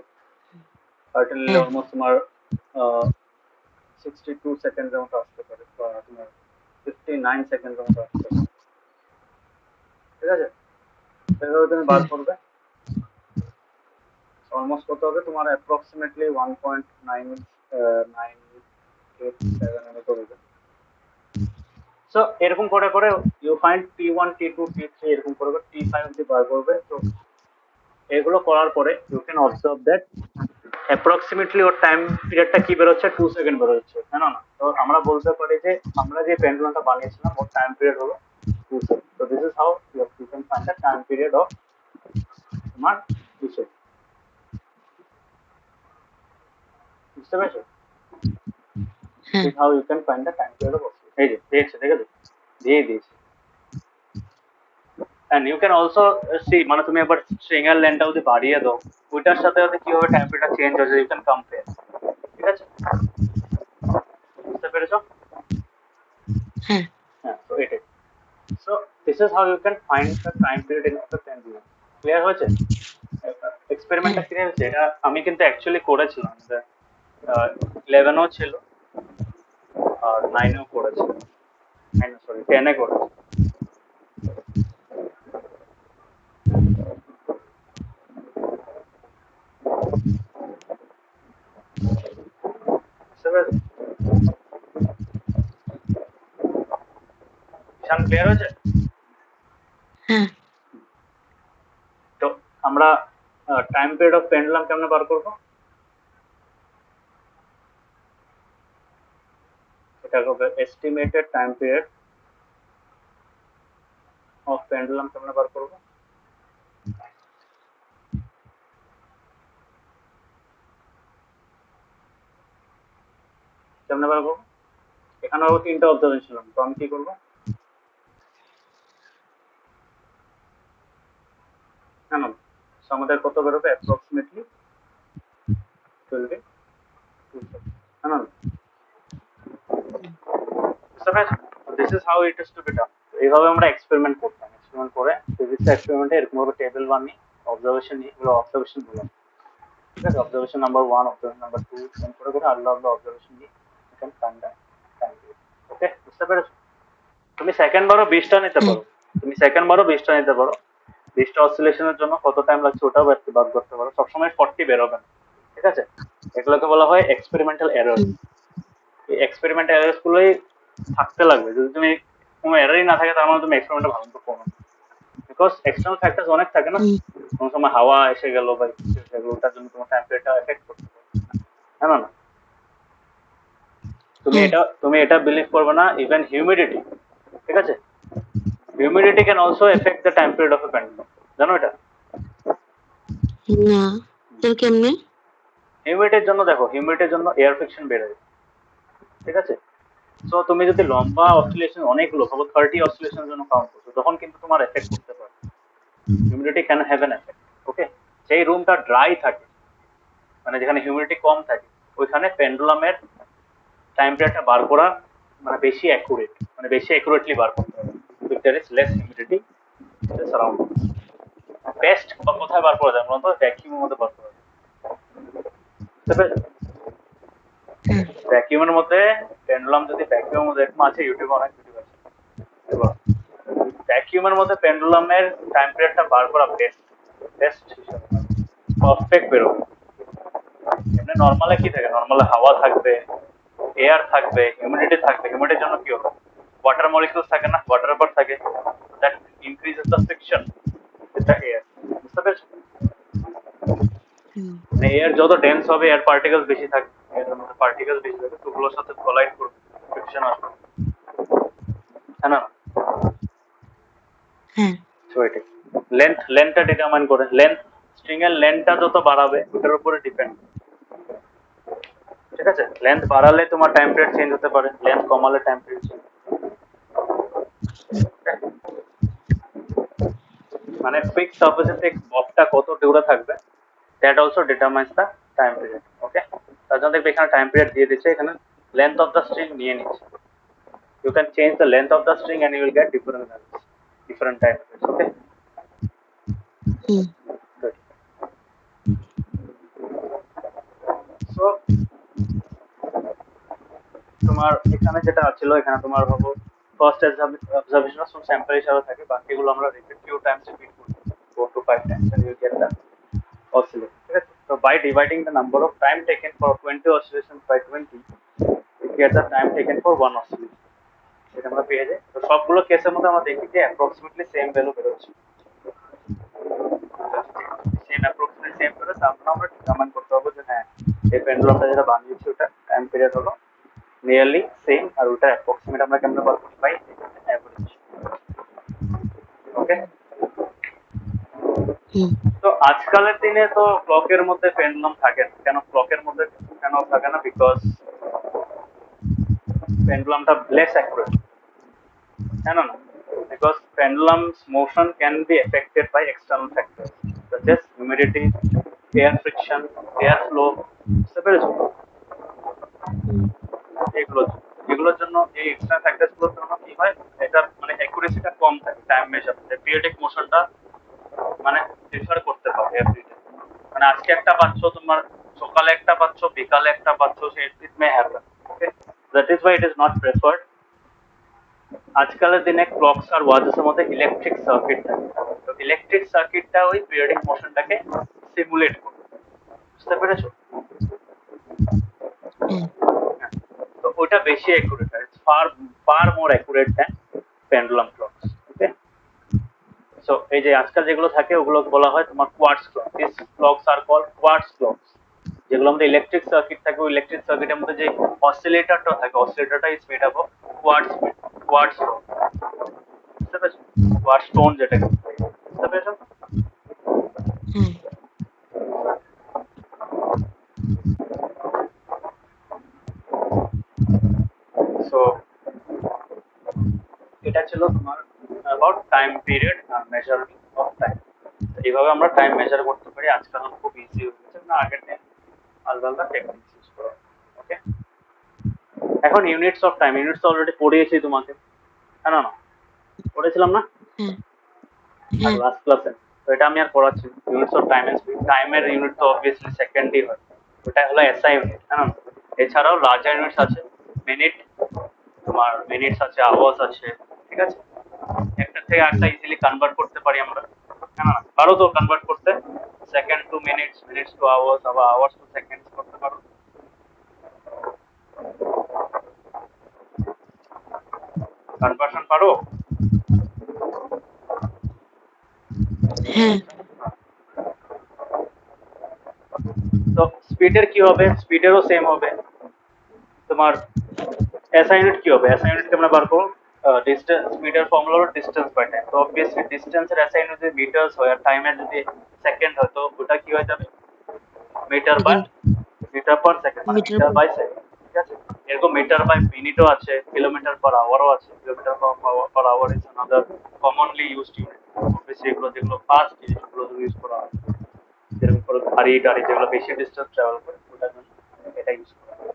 30 নিলে অলমোস্ট তোমার 62 সেকেন্ডের মতো আসতে পারে বা তোমার 59 সেকেন্ডের মতো আসতে পারে, ঠিক আছে? সেভাবে তুমি বার করবে, অলমোস্ট কত হবে তোমার অ্যাপ্রক্সিমেটলি 1.987 এর মতো হবে। সো এরকম করে করে you find T1 T2 T3 এরকম করে করে T5 অব্দি বার করবে। তো এগুলো করার পরে you can observe that approximately ওর টাইম পিরিয়ডটা কি বেরোচ্ছে, 2 সেকেন্ড বেরোচ্ছে, হ্যাঁ না? তো আমরা বলতে পারি যে আমরা যে পেন্ডুলামটা বানিয়েছিলাম ওর টাইম পিরিয়ড হলো 2 সেকেন্ড। তো this is how you can find the time period of তোমার কিসে, বুঝতে পেরেছো? This how you can find the time period of, এই যে দেখেছো দিয়ে দিয়েছি। and you can also see মানে তুমি একবার string এর লেন্থটা যদি বাড়িয়ে দাও ওইটার সাথে সাথে কিভাবে টেম্পারেচার চেঞ্জ হচ্ছে you can compare, ঠিক আছে? বুঝতে পেরেছো? হ্যাঁ, তো এটাই। so this is how you can find the time period in the pendulum. Clear হয়েছে? এক্সপেরিমেন্টটা ক্লিয়ার হয়েছে? এটা আমি কিন্তু অ্যাকচুয়ালি করেছিলাম, 11ও ছিল আর 9এও করেছি, 9 সরি 10 এ করেছি। বুঝতে পেরেছো? ঈশান ক্লিয়ার হয়েছে? তো আমরা টাইম পিরিয়ড অফ পেন্ডুলাম কেমনে বার করবো? এটা হবে estimated time period of pendulum কেমনে বার করবো? কেমনে বার করবো? এখানে হবে 3টা অবজারভেশন, তো আমি কি করবো? কেন আমাদের কত বেরোবে? অ্যাপ্রক্সিমেটলি 22, কেন বুঝতে পেরেছো? This is how it is to be done. এইভাবে আমরা এক্সপেরিমেন্ট করতাম, এক্সপেরিমেন্ট করে ফিজিক্স এক্সপেরিমেন্টে এরকম ভাবে টেবিল বানিয়ে অবজারভেশন নিয়ে এগুলো অবজারভেশন বললাম, ঠিক আছে? অবজারভেশন নাম্বার 1, অবজারভেশন নাম্বার 2 এরকম করে করে আলাদা আলাদা অবজারভেশন নিয়ে you can find the time period. Okay, বুঝতে পেরেছো? তুমি সেকেন্ড বারও 20টা নিতে পারো, তুমি সেকেন্ড বারও 20টা নিতে পারো, 20টা অসিলেশনের জন্য কত টাইম লাগছে ওটাও বার করতে পারো, সবসময় 40 বেরোবে না, ঠিক আছে? এগুলোকে বলা হয় এক্সপেরিমেন্টাল এরর। এই এক্সপেরিমেন্টাল এরর গুলোই থাকতে লাগবে, যদি তুমি কোনো এররই না থাকে তার মানে তুমি এক্সপেরিমেন্টটা ভালো মতো করো, বিকজ এক্সটার্নাল ফ্যাক্টরস অনেক থাকে না, কোনো সময় হাওয়া এসে গেল বা কিছু এসে গেল ওটার জন্য তোমার টেম্পারেচারটা এফেক্ট করতে পারে, হ্যাঁ না? তুমি এটা বিলিভ করবে না, ইভেন হিউমিডিটি, ঠিক আছে, humidity can also effect the time period of A pendulum, জানো এটা? না, তাহলে কেমনে? হিউমিডিটির জন্য দেখো, হিউমিডিটির জন্য এয়ার ফ্রিকশন বেড়ে যায়, ঠিক আছে? সো তুমি যদি লম্বা অসিলেশন অনেকগুলো ভাবো 30 অসিলেশনের জন্য কাউন্ট করছো তখন কিন্তু তোমার এফেক্ট করতে পারে, humidity can have an effect. Okay, সেই রুমটা ড্রাই থাকে মানে যেখানে হিউমিডিটি কম থাকে ওইখানে পেন্ডুলামের টাইম পিরিয়ডটা বার করা মানে বেশি অ্যাকুরেট, মানে বেশি অ্যাকুরেটলি বার করতে হবে if there is less humidity in the surrounding. Best কোথায় বার করা যায় বলতো? ভ্যাকিউমের মধ্যে বার করা যায়, ভ্যাকিউমের মধ্যে পেন্ডুলাম যদি ভ্যাকিউমের মধ্যে এরকম আছে, ইউটিউবে অনেক ভিডিও আছে, এবার ভ্যাকিউমের মধ্যে পেন্ডুলামের টাইম পিরিয়ডটা বার করা বেস্ট, বেস্ট হিসাবে পারফেক্ট বেরোবে। এমনি নর্মালে কি থাকে, নর্মালে হাওয়া থাকবে, এয়ার থাকবে, হিউমিডিটি থাকবে। হিউমিডিটির জন্য কি হবে? ওয়াটার মলিকিউলস থাকে না, ওয়াটার ভেপার থাকে, that increases the friction with the air. বুঝতে পেরেছো? হুম, মানে এয়ার যত ডেন্স হবে, এয়ার পার্টিকেলস বেশি থাকবে, এর মধ্যে পার্টিকেলস বেশি থাকবে, তো ওগুলোর সাথে কোলাইড করবে, ফ্রিকশন আসবে, তাই না? হ্যাঁ, সো এটাই লেন্থটা ডিটারমাইন করে। স্ট্রিং এর লেন্থটা যত বাড়াবে ওটার উপরে ডিপেন্ড। ঠিক আছে, লেন্থ বাড়ালে তোমার টাইম পিরিয়ড চেঞ্জ হতে পারে, লেন্থ কমালে টাইম পিরিয়ড চেঞ্জ। মানে ফিক্স সার্ফেসে ববটা কত দূরে থাকবে, that also determines the time period. Okay, তার জন্য দেখবে এখানে টাইম পিরিয়ড দিয়ে দিচ্ছে, এখানে লেন্থ অফ দ্য স্ট্রিং নিয়ে নিচ্ছে। You can change the length of the string and you will get different values, different time periods. Okay, hmm, good. So তোমার এখানে যেটা ছিল, এখানে তোমার ভাবো ফার্স্ট অবজারভেশন অফ স্যাম্পল হিসাবে থাকে, বাকিগুলো আমরা রিপিট ফিউ টাইমস রিপিট করি, 4 to 5 times, and you get the oscillate. ঠিক আছে, so by dividing the number of time taken for 20 oscillations by 20, you get the time taken for one oscillation. এটা আমরা পেয়ে যাই। তো সবগুলো কেসের মধ্যে আমরা দেখি যে অ্যাপ্রক্সিমেটলি সেম ভ্যালু বেরোচ্ছে, সেম অ্যাপ্রক্সিমেটলি সেম করে, তারপর আমরা ডিটারমাইন করতে হবে যে হ্যাঁ, এই পেন্ডুলামটা যেটা বানিয়েছি ওটা টাইম পিরিয়ড হলো নিয়ারলি সেম, আর ওটা অ্যাপ্রক্সিমেট আমরা কেমনে বার করতে পাই, অ্যাভারেজ। ওকে, হুম, তো আজকালের দিনে তো ক্লকের মধ্যে পেন্ডুলাম থাকে না। কেন ক্লকের মধ্যে কেন থাকে না? বিকজ পেন্ডুলামটা লেস অ্যাকুরেট, কেন না? Because pendulum's motion can be affected by external factors such as humidity, air friction, air flow। বুঝতে পেরেছো? হুম, এগুলো এগুলোর জন্য, এই এক্সট্রা ফ্যাক্টরস গুলোর জন্য কি হয়, এটা মানে অ্যাকুরেসিটা কম থাকে টাইম মেজার, পিরিয়ডিক মোশনটা মানে ডিফার করতে পারে এভরিডে। মানে আজকে একটা পাচ্ছ, তোমার সকালে একটা পাচ্ছ, বিকালে একটা পাচ্ছ, say it may happen. Okay, that is why it is not preferred. আজকালের দিনে ক্লকস আর ওয়াচেসের মধ্যে ইলেকট্রিক সার্কিট থাকে, তো ইলেকট্রিক সার্কিটটা ওই পিরিয়ডিক মোশনটাকে সিমুলেট করে। বুঝতে পেরেছো? হ্যাঁ, তো ওটা বেশি accurate, it's far far more accurate than pendulum clocks. Okay, so এই যে আজকাল যেগুলো থাকে ওগুলো বলা হয় তোমার quartz clock. This clocks are called quartz clocks. যেগুলো আমাদের ইলেকট্রিক সার্কিট থাকে, ওই ইলেকট্রিক সার্কিটের মধ্যে যে অসিলেটরটা থাকে, অসিলেটরটা is made up of quartz, quartz stone. বুঝতে পেরেছো? কোয়ার্টজ স্টোন যেটাকে, বুঝতে পেরেছো? হ্যাঁ, সো এটা ছিল তোমার অ্যাবাউট টাইম পিরিয়ড আর মেজারিং অফ টাইম। এইভাবে আমরা টাইম মেজার করতে পারি। আজকাল খুব ইজি হয়ে গেছে না, আগের দিন আলাদা আলাদা টেকনিক্স ইউজ করা। ওকে, এখন units of time, units already পড়িয়েছি তোমাকে, হ্যাঁ না? পড়েছিলাম না হ্যাঁ, আর হ্যাঁ, লাস্ট ক্লাসে? তো এটা আমি আর পড়াচ্ছি না। Units of time and speed, টাইমের ইউনিট তো অবভিয়াসলি সেকেন্ডই হয়, ওটা হলো এসআই ইউনিট, হ্যাঁ না? এছাড়াও লার্জার ইউনিটস আছে, মিনিট, তোমার মিনিটস আছে, আওয়ার্স আছে। ঠিক আছে, একটা থেকে আরেকটা ইজিলি কনভার্ট করতে পারি আমরা, হ্যাঁ না? পারো তো কনভার্ট করতে, second to minutes, minutes to hours, আবার আওয়ার্স টু সেকেন্ডস করতে পারো। কনভার্সন পারো? হ্যাঁ, তো স্পিডের কি হবে? স্পিডেরও সেম হবে তোমার। এসআই ইউনিট কি হবে? এসআই ইউনিট আমরা বার করব ডিসটেন্স, মিটার ফর্মুলা হলো ডিসটেন্স বাই টাইম। তো অবভিয়াসলি ডিসটেন্সের এসআই ইউনিট যদি মিটারস হয় আর টাইমের যদি সেকেন্ড হয়, তো ওটা কি হয়ে যাবে? Metre by second, metre per second, মানে metre metre per, by second. ঠিক আছে, এরকম মিটার বাই মিনিটও আছে, কিলোমিটার পার আওয়ারও আছে। Kilometre per hour is another commonly used unit. Obviously এগুলো যেগুলো ফাস্ট জিনিসগুলো ইউজ করা হয়, যেরকম করে গাড়ি টাড়ি যেগুলো বেশি ডিস্টেন্স ট্রাভেল করে, ওটার জন্য এটা ইউজ করা হয়।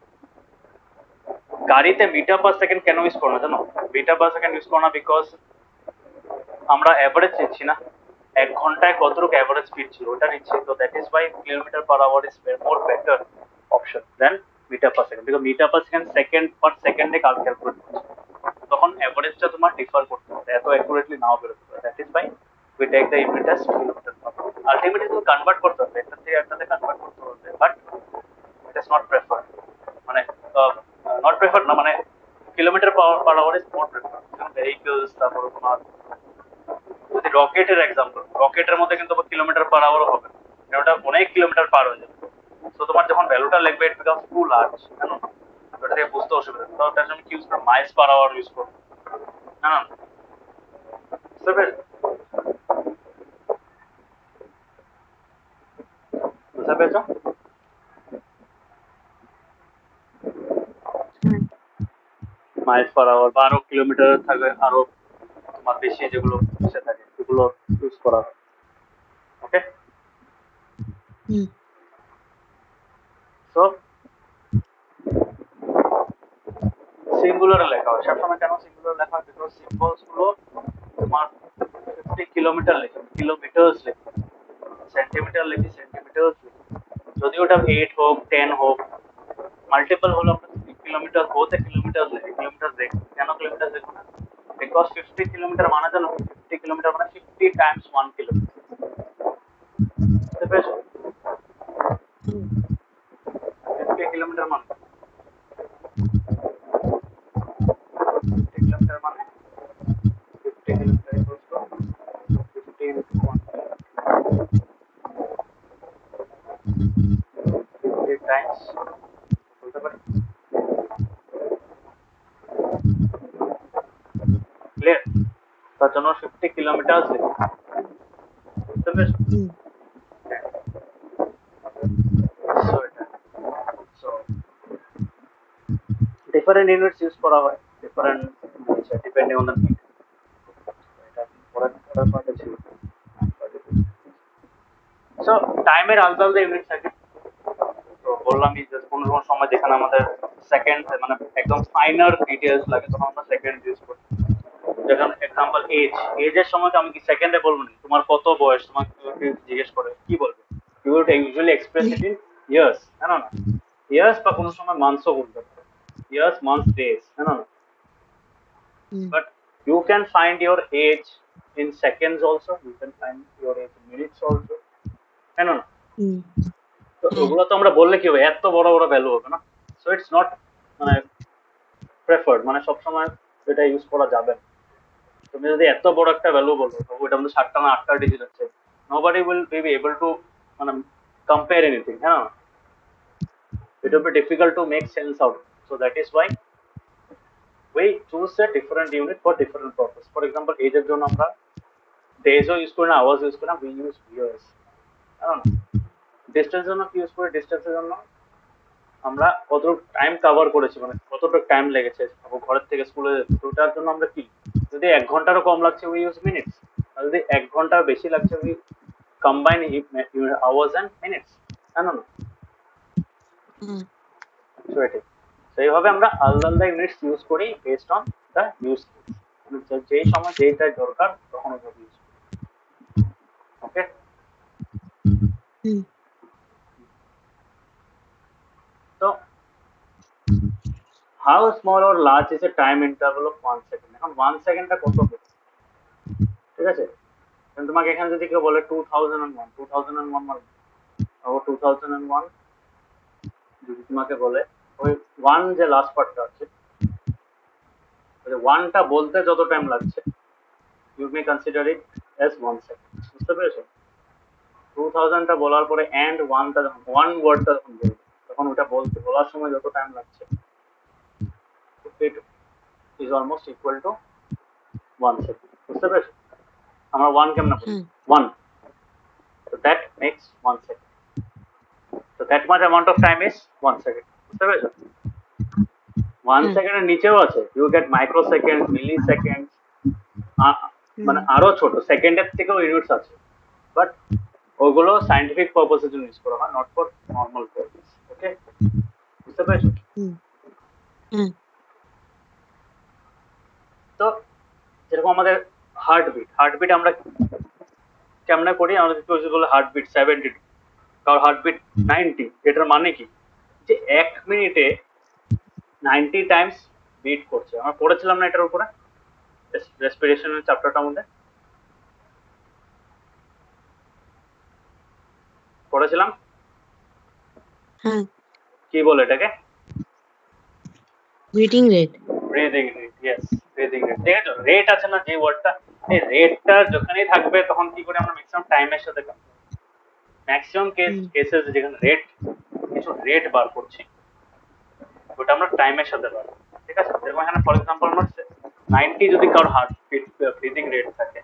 গাড়িতে মিটার পার সেকেন্ড কেন ইউজ করো না জানো? মিটার পার সেকেন্ড ইউজ করো না বিকজ আমরা অ্যাভারেজ নিচ্ছি না, 1 ঘন্টায় কতটুকু অ্যাভারেজ স্পিড ছিল ওটা নিচ্ছি। তো that is why kilometre per hour is more better option than metre per second, because metre per second second per সেকেন্ডে ক্যালকুলেট করছে, তখন অ্যাভারেজটা তোমার ডিফার করতে হবে, এত অ্যাকুরেটলি নাও বেরোতে পারে। That is why we take the unit as kilometre per hour. Ultimately তুমি কনভার্ট করতে হবে, একটা থেকে একটাতে কনভার্ট করতে হবে, but it is not preferred, মানে নট তারপরে তোমার যদি রকেটের এক্সাম্পল, রকেটের মধ্যে কিন্তু কিলোমিটার পার আওয়ারও হবে না, কারণ ওটা অনেক কিলোমিটার পার হয়ে যাবে। তো তোমার যখন ভ্যালুটা লিখবে ইট বিকামস টু লার্জ, জানো, ওটা থেকে বুঝতে অসুবিধা, তো তার জন্য কি ইউজ করো, মাইলস পার আওয়ার ইউজ করো, হ্যাঁ, বুঝতে পেরেছো? বুঝতে পেরেছো? হ্যাঁ। মাইলস পার আওয়ার বা আরো কিলোমিটার থাকবে, আরো তোমার বেশি যেগুলো সে থাকে সেগুলো ইউজ করা হয়। ওকে, হুম। তো সিঙ্গুলারে লেখা হয় সবসময়। কেন সিঙ্গুলার লেখা হয়? বিকজ সিম্বলস গুলো তোমার 50 কিলোমিটার লেখে, কিলোমিটার্স লেখে, সেন্টিমিটার লিখি, সেন্টিমিটার্স লিখি। যদি ওটা 8 হোক 10 হোক, মাল্টিপল হলো আমরা কিলোমিটার হতে কিলোমিটার লিখি, কিলোমিটার দেখি। কেন কিলোমিটার দেখো না? বিকজ 50 কিলোমিটার মানে জানো, 50 কিলোমিটার মানে 50 টাইমস 1 কিলোমিটার। বুঝতে পেরেছো? 50 কিলোমিটার মানে 50 কিলোমিটার মানে 50 kilometre equals to 50 into 1, 50 Times, বলতে পারি, ক্লিয়ার? তার জন্য 50 কিলোমিটার লিখি। বুঝতে পেরেছো? হুম। So এটা, so different units use করা হয়, different depending on the need. এটা পরের পার্টে ছিল। সো টাইমের আলাদা আলাদা ইউনিট থাকে। তো বললামই যে কোনো কোনো সময় যেখানে আমাদের সেকেন্ড মানে একদম ফাইনার ডিটেলস লাগে তখন আমরা সেকেন্ড ইউজ করি। যেমন এক্সাম্পল এজ, এজের সময় তো আমি কি সেকেন্ডে বলবো না, তোমার কত বয়স তোমাকে কেউ জিজ্ঞেস করে কি বলবে, you will usually express it in years, হ্যাঁ না, ইয়ার্স বা কোনো সময় মান্থসও বলতে পারো, ইয়ার্স, মান্থস, ডেজ, হ্যাঁ না। হুম। But you can find your age in seconds also, you can find your age in minutes also, হ্যাঁ না। হুম। তো ওগুলো তো আমরা বললে কি হবে, এত বড় বড় ভ্যালু হবে না। সো ইটস নট মানে প্রেফার্ড, মানে সবসময় এটা ইউজ করা যাবে না। তুমি যদি এত বড় একটা ভ্যালু বলো তো ওইটার মধ্যে 7টা না 8টা ডিজিট আছে, nobody will be able to মানে compare anything, হ্যাঁ। It will be difficult to make sense out, so that is why we choose a different unit for different purpose. For example, age এর জন্য আমরা ডেজও use করি না, hours use করি না, we use years, হ্যাঁ। Distance জন্য কি ইউজ করি, ডিস্টেন্সের জন্য আমরা কতটুকু টাইম কভার করেছি, মানে কতটুকু টাইম লেগেছে ঘরের থেকে স্কুলে যেতে, তো ওটার জন্য আমরা কি, যদি 1 ঘন্টারও কম লাগছে উই ইউজ মিনিটস, আর যদি 1 ঘন্টার বেশি লাগছে we combine hours and minutes, তাই না? হুম। সো এটাই, তো এইভাবে আমরা আলাদা আলাদা ইউনিটস ইউজ করি বেসড অন দ্য ইউজ, যেই সময় যেইটা দরকার তখন ওইভাবে ইউজ করি। ওকে, হুম। তো how small or large is a time interval of 1 second. এখন 1 সেকেন্ডটা কত, ঠিক আছে? তোমাকে এখানে যদি কেউ বলে 2001, 2001 মানে ও 2001, যদি তোমাকে বলে ওই ওয়ান যে লাস্ট পার্টটা আছে, ওই ওয়ানটা বলতে যত টাইম লাগছে you may consider it as 1 second. বুঝতে পেরেছো? 2000টা বলার পরে এন্ড ওয়ানটা যখন ওয়ান ওয়ার্ডটা যখন বলবে তখন ওটা বলার সময় যত টাইম লাগছে it is almost equal to 1 second. বুঝতে পেরেছো? আমরা ওয়ান কেমন বলি, হুম। One, so that makes 1 second, so that much amount of time is 1 second। বুঝতে পেরেছো? 1 সেকেন্ডের নিচেও আছে, you get microsecond, millisecond, মানে আরো ছোট সেকেন্ডের থেকেও ইউনিটস আছে, বাট ওগুলো সাইন্টিফিক পারপাসের জন্য ইউজ করা হয়, নট ফর নর্মাল পারপাস। ওকে, বুঝতে পেরেছো? হুম। হুম। তো যেরকম আমাদের হার্টবিট আমরা কেমনে করি, আমাদের কেউ যদি বলে হার্টবিট 72, কারণ হার্টবিট 90, এটার মানে কি, যে 1 মিনিটে 90 টাইমস বিট করছে। আমরা পড়েছিলাম না এটার উপরে রেসপিরেশনের চ্যাপ্টারটার মধ্যে, পড়েছিলাম হ্যাঁ। কি বলে এটাকে, breathing rate. Breathing rate, yes. Breathing rate দেখেছো রেট আছে না যে ওয়ার্ডটা এই রেটটা যখনই থাকবে তখন কি করে আমরা ম্যাক্সিমাম টাইমের সাথে ম্যাক্সিমাম কেসেস যেখানে রেট কিছু রেট বার করছি ওটা আমরা টাইমের সাথে বার করছি। ঠিক আছে যেরকম এখানে ফর এক্সাম্পল আমার 90 যদি কারোর হার্ট ব্রিদিং রেট থাকে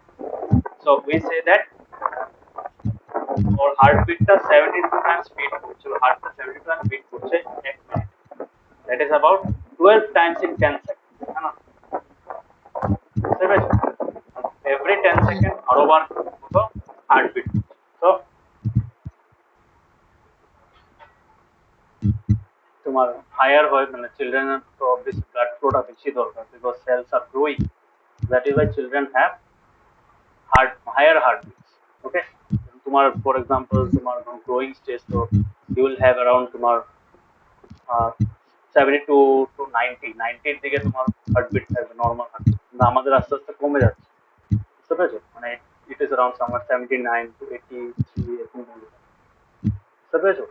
সো উই সে দ্যাট ওর হার্টবিটটা 72 টাইমস বিট করছে ওর হার্টটা 72 টাইমস বিট করছে এক মিনিট that is about 12 times in 10 second হ্যাঁ না বুঝতে পেরেছো এভরি 10 সেকেন্ড আরো বার মতো হার্টবিট তো তোমার হায়ার হয় মানে চিলড্রেনের তো অবভিয়াসলি ব্লাড ফ্লোটা বেশি দরকার because cells are growing that is why children have higher heartbeats okay তোমার ফর এক্সাম্পল তোমার গ্রোয়িং স্টেজ তো ইউ উইল হ্যাভ অ্যারাউন্ড তোমার 72 টু 90 এর দিকে তোমার হার্টবিট থাকবে নর্মাল হার্টবিট কিন্তু আমাদের আস্তে আস্তে কমে যাচ্ছে বুঝতে পেরেছো মানে it is around summer 79 to 83 এরকম বুঝতে পেরেছো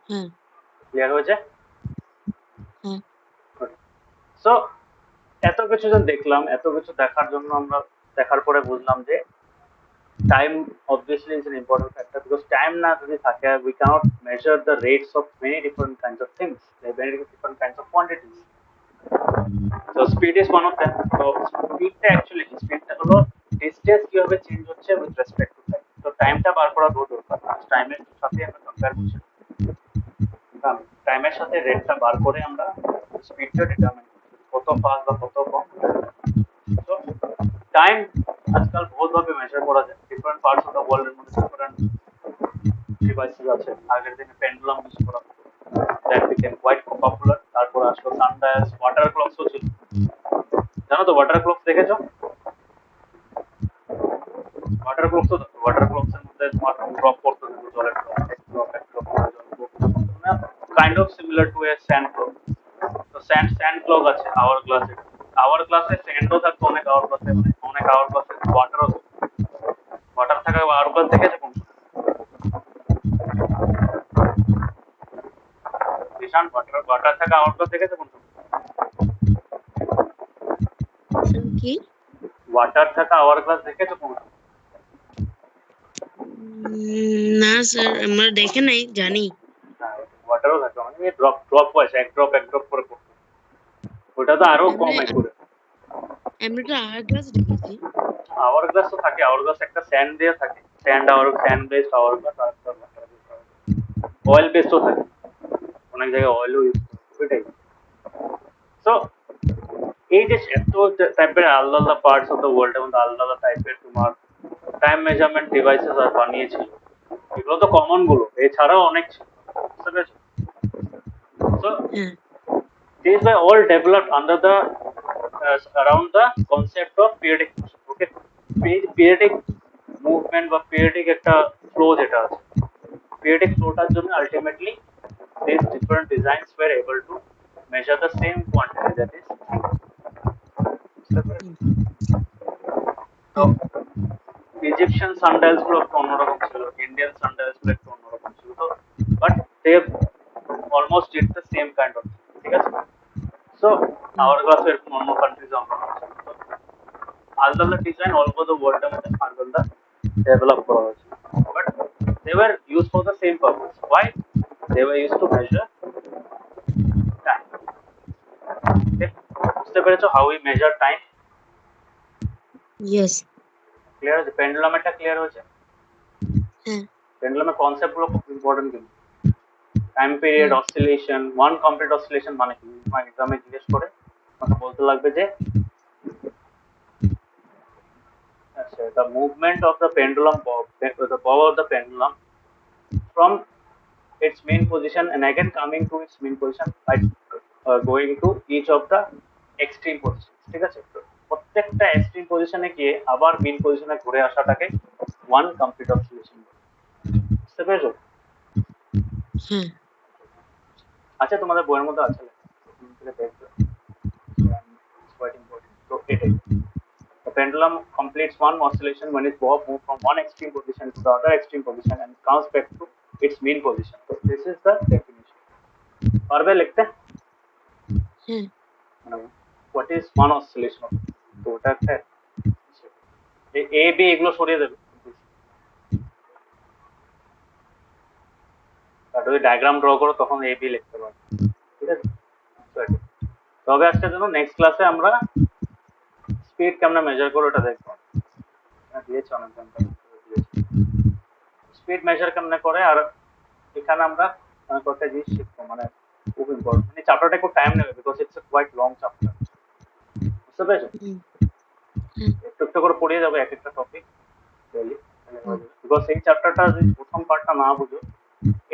হ্যাঁ ক্লিয়ার হয়েছে হ্যাঁ সো এত কিছু যে দেখলাম এত কিছু দেখার জন্য আমরা দেখার পরে বুঝলাম যে time obviously is an important factor because time না যদি থাকে we cannot measure the rates of many different kinds of things many different kinds of quantities so speed is one of them so speedটা actually speedটা হলো distance কিভাবে change হচ্ছে with respect to time তো টাইমটা বার করা বহুত দরকার টাইমের সাথে আমরা কম্পেয়ার করছি টাইমের সাথে রেটটা বার করে আমরা স্পিডটা ডিটারমাইন কত ফাস্ট বা কত কম তো টাইম আজকাল বহুত ভাবে মেজার করা যায় different parts of the world এর মধ্যে ডিফারেন্ট ডিভাইসেস আছে আগের দিনে পেন্ডুলাম ইউজ করা হতো দ্যাট বিকেম কোয়াইট পপুলার তারপর আসলো সানডায়ালস ওয়াটার ক্লকসও ছিল জানো তো ওয়াটার ক্লক দেখেছো ওয়াটার ক্লকস এর মধ্যে তোমার ড্রপ করতে দিত জলের ড্রপ এক ড্রপ করে জল পড়তো না kind of similar to a sand clock তো স্যান্ড ক্লক আছে আওয়ার গ্লাসে স্যান্ডও থাকতো অনেক আওয়ার গ্লাসে অনেক আওয়ার গ্লাসে ওয়াটারও ওয়াটার থাকা আওয়ার গ্লাস দেখেছো কোন নিশান ওয়াটার থাকা আওয়ার গ্লাস দেখেছো কোন কি ওয়াটার থাকা আওয়ার গ্লাস দেখেছো কোন না স্যার আমরা দেখে নাই জানি ওয়াটারও থাকে মানে ড্রপ ড্রপ হয় এক ড্রপ করে পড়তো ওটা তো আরো কম অ্যাকুরেট আমরা তো আওয়ার গ্লাস দেখেছি আওয়ার গ্লাস তো থাকে আওয়ার গ্লাস একটা স্যান্ড দিয়ে থাকে স্যান্ড বেসড আওয়ার গ্লাস আর একটা অয়েল বেসডও থাকে অনেক জায়গায় অয়েলও ইউজ করে ওইটাই সো এই যে এত টাইপের আলাদা আলাদা পার্টস অফ দ্য ওয়ার্ল্ড এবং আলাদা আলাদা টাইপের তোমার টাইম মেজারমেন্ট ডিভাইসেস আর বানিয়েছিল এগুলো তো কমন গুলো এছাড়াও অনেক ছিল বুঝতে পেরেছো so these were all developed under the around the concept of periodic motion okay periodic movement বা periodic একটা flow যেটা আছে periodic flowটার জন্য ultimately these different designs were able to measure the same quantity that is তো Egyptian সানডাইলস গুলো একটু অন্যরকম ছিল ইন্ডিয়ান সানডাইলস গুলো একটু অন্যরকম ছিল তো but they almost did the same kind of ঠিক আছে সো আওয়ার গ্লাস এরকম অন্য কান্ট্রিজ আমরা আলাদা আলাদা design all over the world এর মধ্যে আলাদা আলাদা ডেভেলপ করা হয়েছে but they were use for the same purpose why they were use to measure time বুঝতে পেরেছো how we measure time yes clear হয়েছে পেন্ডুলামটা ক্লিয়ার হয়েছে হ্যাঁ পেন্ডুলামের কনসেপ্ট গুলো খুব ইম্পর্টেন্ট কিন্তু time period oscillation one complete oscillation মানে কি তোমার এক্সামে জিজ্ঞেস করে তোমাকে বলতে লাগবে যে আচ্ছা the movement of the pendulum bob the bob of the pendulum from its main position and again coming to its main position by going to each of the extreme position ঠিক আছে প্রত্যেকটা এক্সট্রিম পজিশনে গিয়ে আবার main পজিশনে ঘুরে আসাটাকে one complete oscillation বুঝতে পেরেছো হ্যাঁ আচ্ছা তোমাদের বইয়ের মধ্যে আছে quite important so এটাই the pendulum completes one oscillation when its bob moves from one extreme position to the other extreme position and comes back to its mean position so this is the definition পারবে লিখতে হ্যাঁ মানে what is one oscillation, তো ওটা একটা A B এগুলো সরিয়ে দেবে, আর যদি ডায়াগ্রাম ড্র করো তখন এ বি লিখতে পারো, ঠিক আছে। তবে আজকের জন্য নেক্সট ক্লাসে আমরা স্পিড কেমনে মেজার করো ওটা দেখবো। দিয়েছে অনেকজন স্পিড মেজার কেমনে করে, আর এখানে আমরা কয়েকটা জিনিস শিখবো, মানে খুব ইম্পর্টেন্ট, মানে চ্যাপ্টারটা একটু টাইম নেবে because it's quite long chapter, বুঝতে পেরেছো? একটু একটু করে পড়িয়ে যাবে এক একটা টপিক ডেইলি, বিকজ এই চ্যাপ্টারটা যদি প্রথম পার্টটা না বুঝো,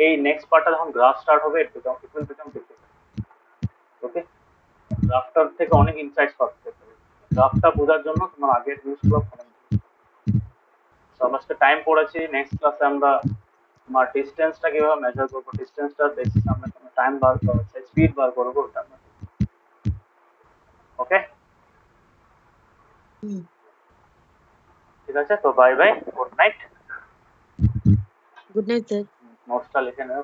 এই নেক্সট পার্টটা যখন গ্রাফ স্টার্ট হবে ইট উইল বিকাম ডিফিকাল্ট। ওকে, গ্রাফটার থেকে অনেক ইনসাইটস পাচ্ছে, গ্রাফটা বোঝার জন্য তোমার আগের জিনিসগুলো আজকে টাইম পড়েছি। নেক্সট ক্লাসে আমরা তোমার ডিস্টেন্সটা কিভাবে মেজার করবো, ডিস্টেন্সটার বেসিস আমরা টাইম বার করবো, স্পিড বার করবো ওটা। ওকে, ঠিক আছে, তো bye bye, good night. Good night sir. নোটসটা লিখে নেবে।